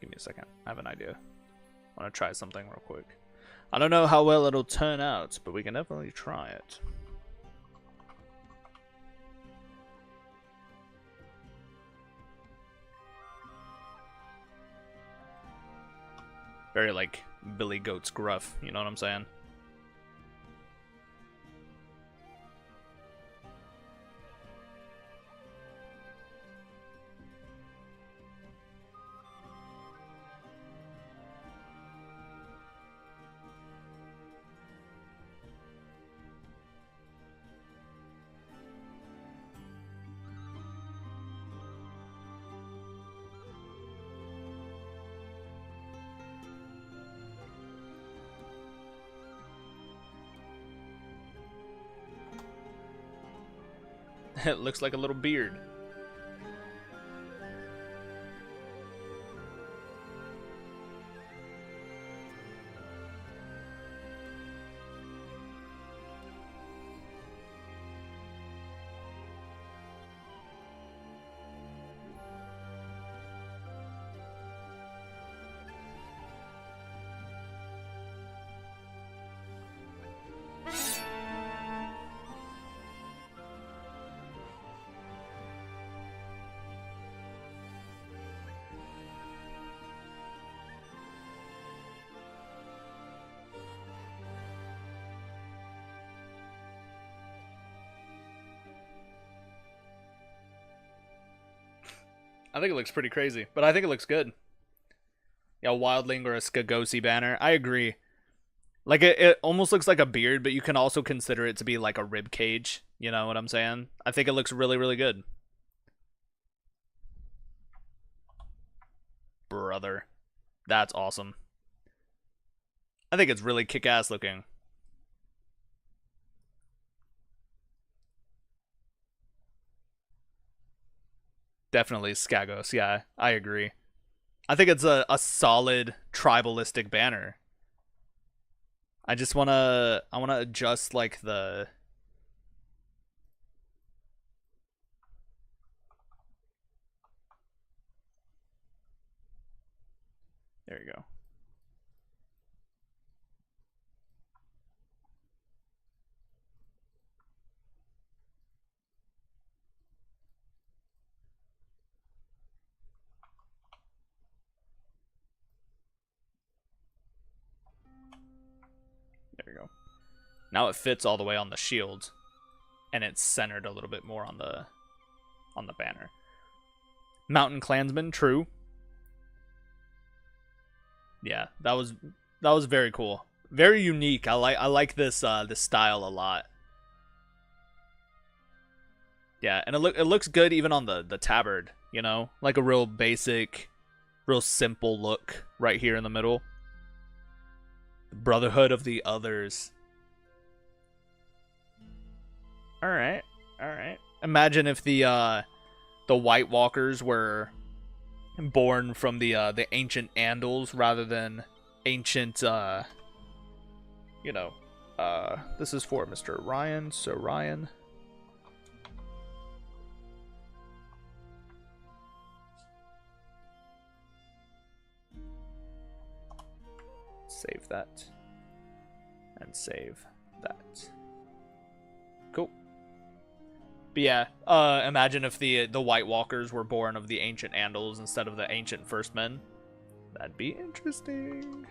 Give me a second. I have an idea. I want to try something real quick. I don't know how well it'll turn out, but we can definitely try it. Very like Billy Goat's gruff, you know what I'm saying? It looks like a little beard. I think it looks pretty crazy, but I think it looks good. Yeah, Wildling or a Skagosi banner. I agree. Like it almost looks like a beard, but you can also consider it to be like a rib cage. You know what I'm saying? I think it looks really, really good. Brother. That's awesome. I think it's really kick-ass looking. Definitely Skagos, yeah, I agree. I think it's a solid tribalistic banner. I wanna adjust like the there you go. Now it fits all the way on the shield, and it's centered a little bit more on the banner. Mountain Clansman, true. Yeah, that was very cool. Very unique. I like this this style a lot. Yeah, and it looks good even on the tabard, you know? Like a real basic, real simple look right here in the middle. Brotherhood of the Others. All right. All right. Imagine if the White Walkers were born from the ancient Andals rather than ancient you know, this is for Mr. Ryan. So Ryan, save that and save that. Cool. But yeah, imagine if the White Walkers were born of the ancient Andals instead of the ancient First Men. That'd be interesting.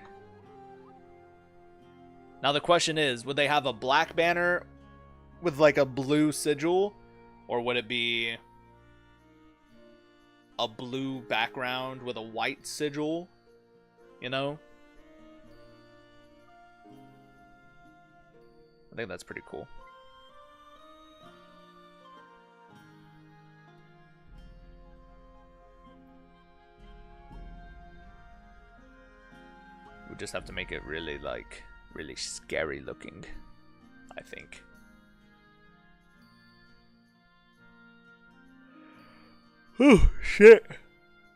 Now the question is, would they have a black banner with like a blue sigil, or would it be a blue background with a white sigil? You know? I think that's pretty cool. We just have to make it really, like, really scary looking, I think. Oh, shit.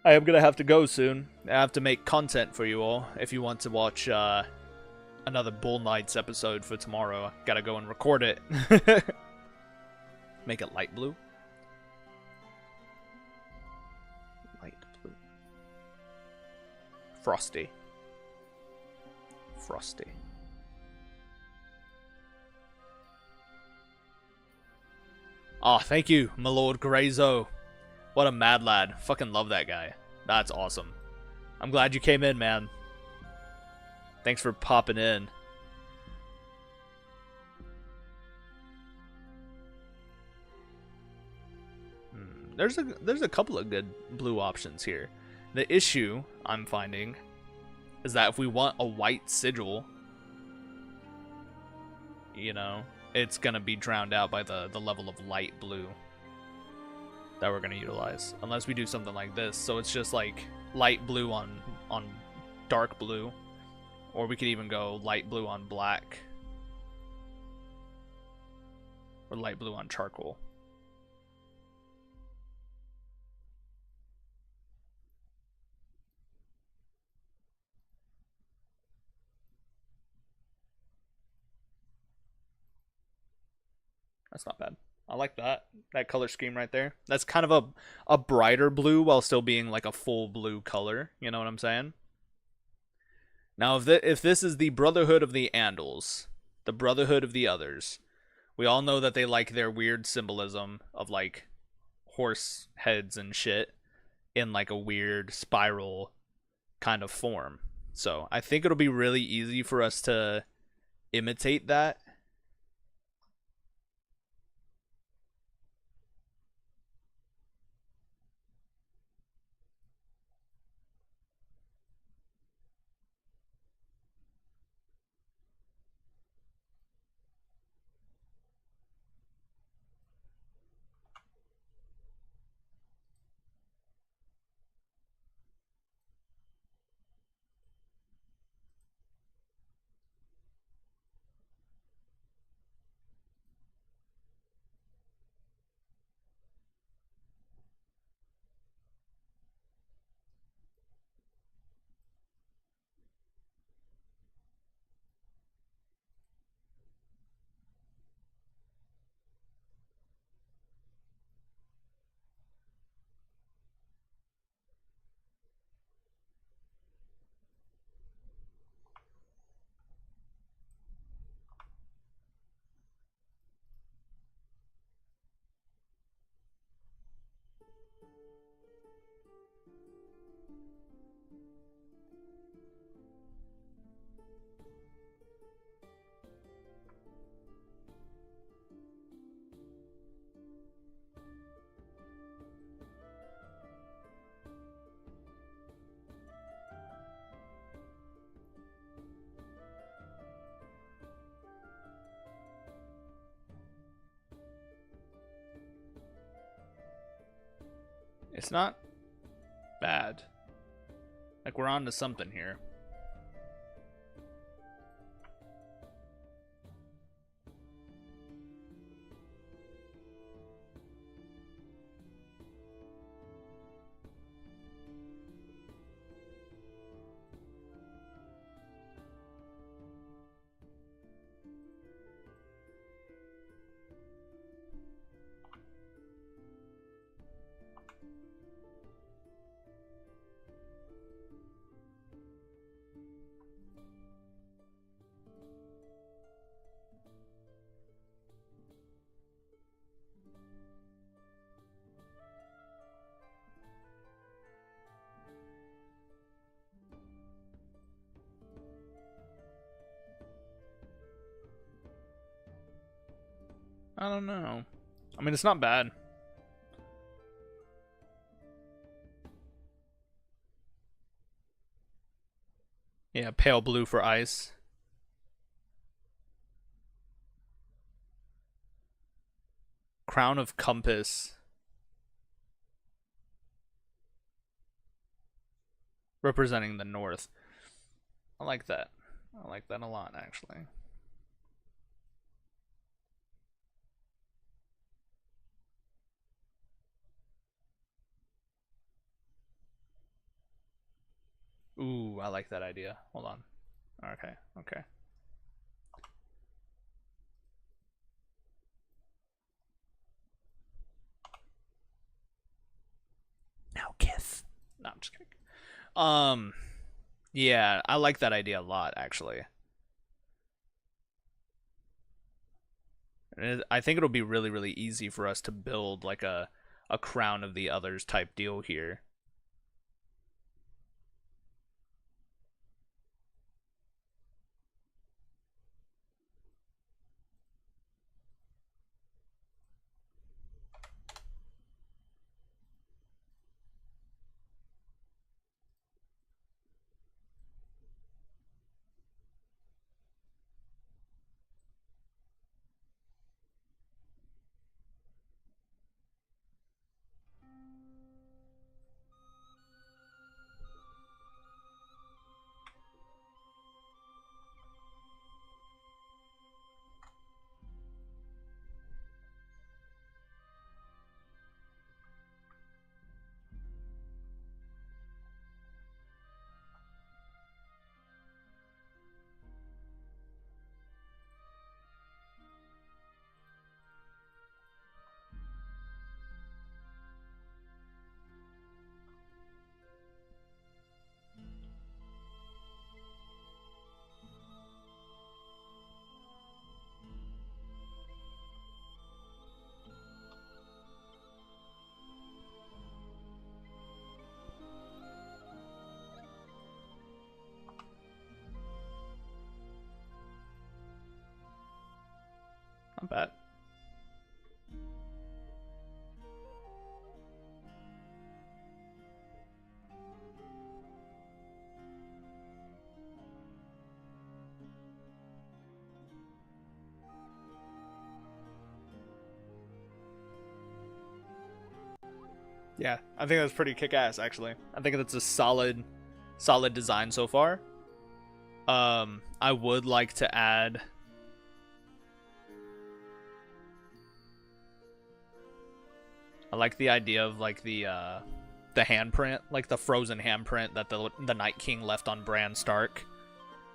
I am gonna have to go soon. I have to make content for you all. If you want to watch another Bull Knights episode for tomorrow, I gotta go and record it. Make it light blue. Light blue. Frosty. Frosty. Oh, thank you, my Lord Grayzo. What a mad lad. Fucking love that guy. That's awesome. I'm glad you came in, man. Thanks for popping in. There's a couple of good blue options here. The issue I'm finding is that if we want a white sigil, you know, it's gonna be drowned out by the level of light blue that we're gonna utilize, unless we do something like this. So it's just like light blue on dark blue, or we could even go light blue on black, or light blue on charcoal. That's not bad. I like that color scheme right there. That's kind of a brighter blue while still being like a full blue color. You know what I'm saying? Now, if this is the Brotherhood of the Andals, the Brotherhood of the Others, we all know that they like their weird symbolism of like horse heads and shit in like a weird spiral kind of form. So I think it'll be really easy for us to imitate that. It's not bad. Like, we're on to something here. I don't know. I mean, it's not bad. Yeah, pale blue for ice. Crown of Compass. Representing the north. I like that. I like that a lot, actually. Ooh, I like that idea. Hold on. Okay, okay. Now kiss. No, I'm just kidding. Yeah, I like that idea a lot, actually. I think it'll be really, really easy for us to build like a crown of the others type deal here. Not bad. Yeah, I think that's pretty kick-ass, actually. I think that's a solid design so far. I would like to add I like the idea of like the handprint, like the frozen handprint that the Night King left on Bran Stark.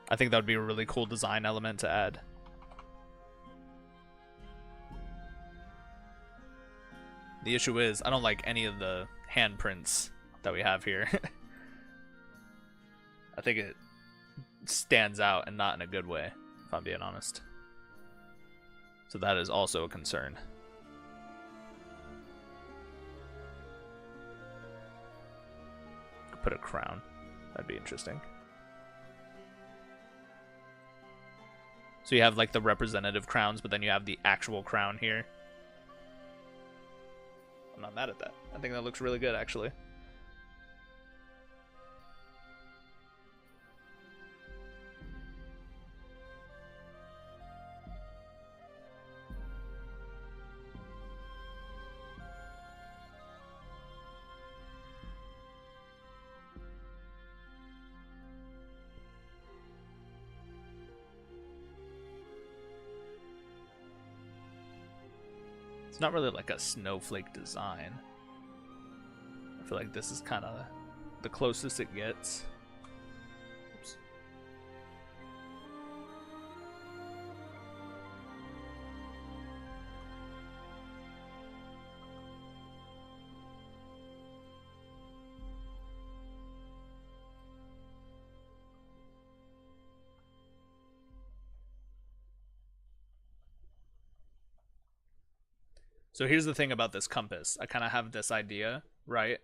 I think that would be a really cool design element to add. The issue is, I don't like any of the handprints that we have here. I think it stands out and not in a good way, if I'm being honest. So that is also a concern. Could put a crown. That'd be interesting. So you have like the representative crowns, but then you have the actual crown here. I'm not mad at that. I think that looks really good, actually. not really like a snowflake design. I feel like this is kind of the closest it gets. Oops. So here's the thing about this compass. I kind of have this idea, right?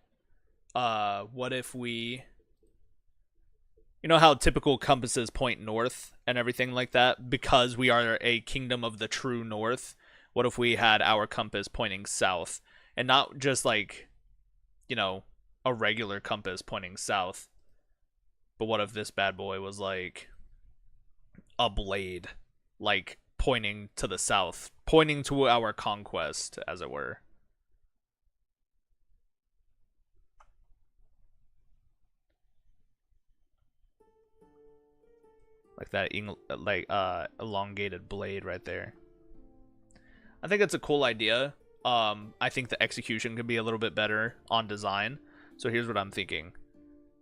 What if we, you know how typical compasses point north and everything like that? Because we are a kingdom of the true north, what if we had our compass pointing south? And not just like, you know, a regular compass pointing south. But what if this bad boy was like a blade, like pointing to the south, pointing to our conquest, as it were? Like that, elongated blade right there. I think it's a cool idea. I think the execution could be a little bit better on design. So here's what I'm thinking.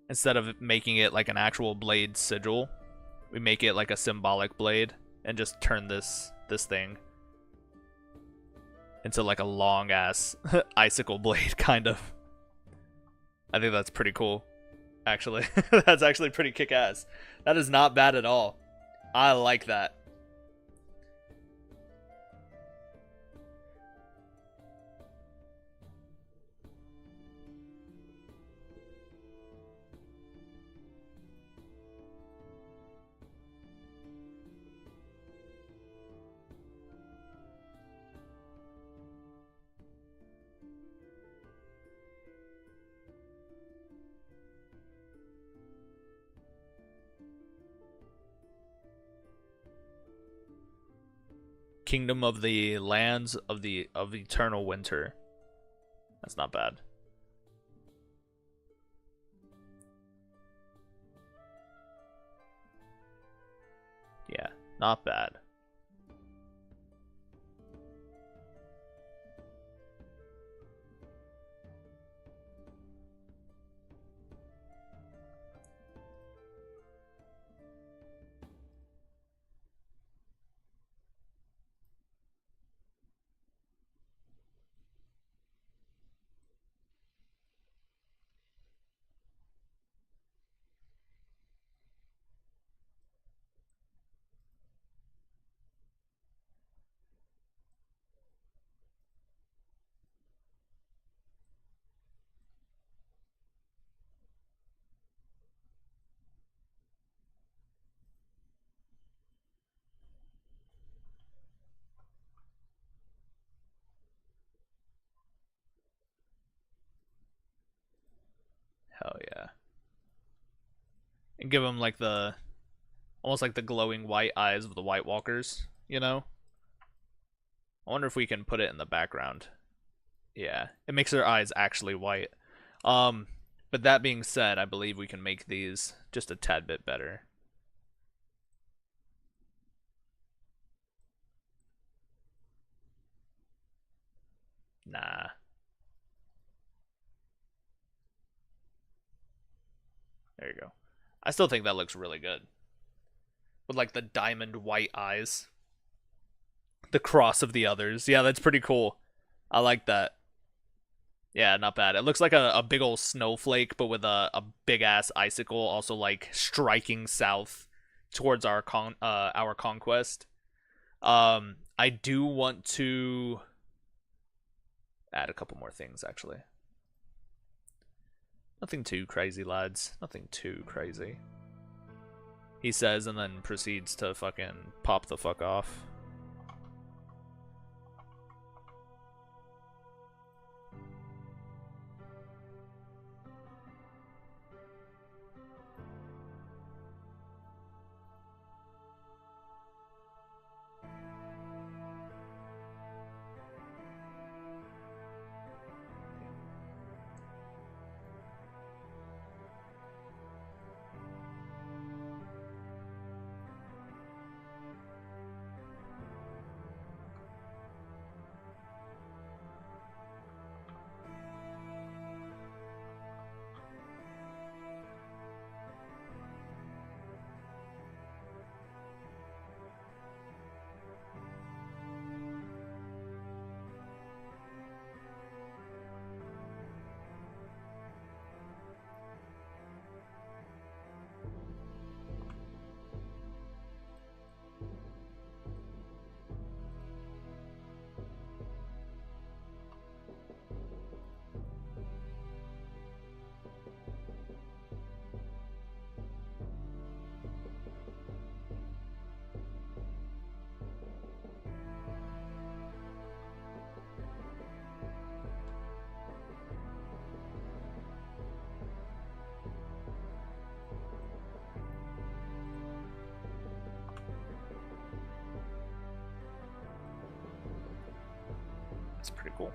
Instead of making it like an actual blade sigil, we make it like a symbolic blade and just turn this thing into like a long ass icicle blade, kind of. I think that's pretty cool, actually. That's actually pretty kick-ass. That is not bad at all. I like that. Kingdom of the lands of eternal winter. That's not bad. Yeah, not bad. Hell yeah. And give them like the almost like the glowing white eyes of the White Walkers, you know? I wonder if we can put it in the background. Yeah, it makes their eyes actually white. But that being said, I believe we can make these just a tad bit better. Nah. There you go. I still think that looks really good. With like the diamond white eyes. The cross of the others. Yeah, that's pretty cool. I like that. Yeah, not bad. It looks like a big old snowflake, but with a big ass icicle also like striking south towards our conquest. I do want to add a couple more things actually. Nothing too crazy, lads. Nothing too crazy. He says and then proceeds to fucking pop the fuck off. It's pretty cool.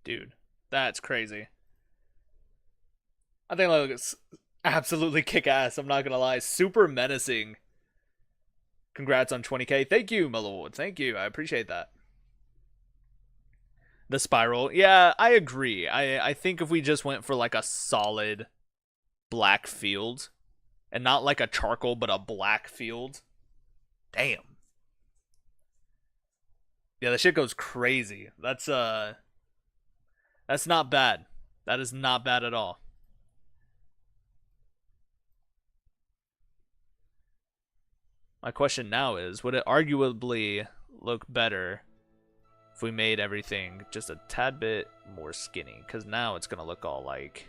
Dude, that's crazy. I think that looks absolutely kick-ass, I'm not gonna lie. Super menacing. Congrats on 20k. Thank you, my lord. Thank you. I appreciate that. The spiral. Yeah, I agree. I think if we just went for like a solid black field and not like a charcoal but a black field. Damn. Yeah, the shit goes crazy. That's not bad. That is not bad at all. My question now is, would it arguably look better if we made everything just a tad bit more skinny? Because now it's going to look all, like,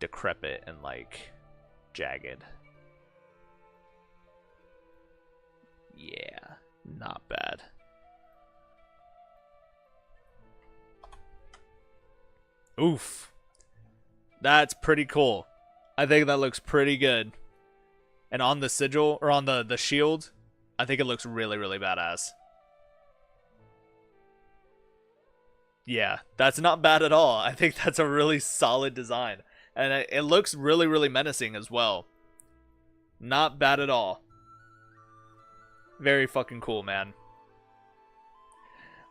decrepit and, like, jagged. Yeah, not bad. Oof. That's pretty cool. I think that looks pretty good. And on the sigil, or on the shield, I think it looks really, really badass. Yeah, that's not bad at all. I think that's a really solid design. And it looks really, really menacing as well. Not bad at all. Very fucking cool, man.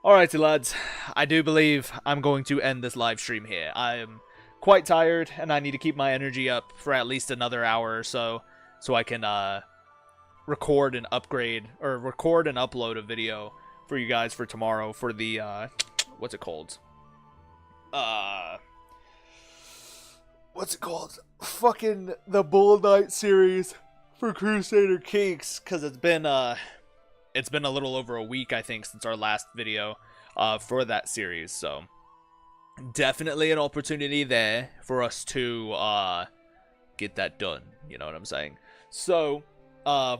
Alrighty, lads. I do believe I'm going to end this live stream here. I am quite tired, and I need to keep my energy up for at least another hour or so I can record and upgrade, or record and upload a video for you guys for tomorrow for the, what's it called? What's it called? Fucking the Bull Knight series for Crusader Kings, because it's been a little over a week, I think, since our last video for that series, so definitely an opportunity there for us to get that done, you know what I'm saying? So,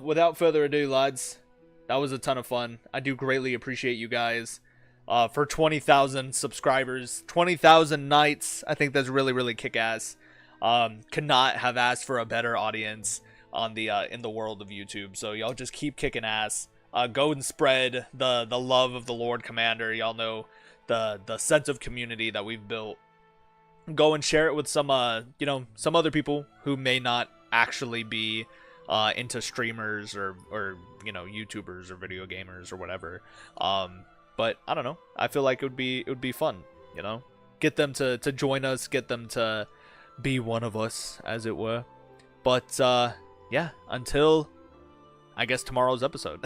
without further ado, lads, that was a ton of fun. I do greatly appreciate you guys. For 20,000 subscribers, 20,000 nights, I think that's really, really kick-ass. Could not have asked for a better audience on the in the world of YouTube, so y'all just keep kicking ass. Go and spread the love of the Lord Commander. Y'all know the sense of community that we've built. Go and share it with some you know, some other people who may not actually be into streamers or you know, YouTubers or video gamers or whatever. But I don't know. I feel like it would be fun, you know? Get them to join us, get them to be one of us, as it were. But yeah, until I guess tomorrow's episode.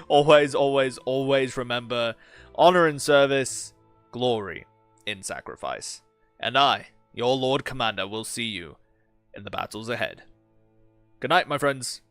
Always, always, always remember honor in service, glory in sacrifice. And I, your Lord Commander, will see you in the battles ahead. Good night, my friends.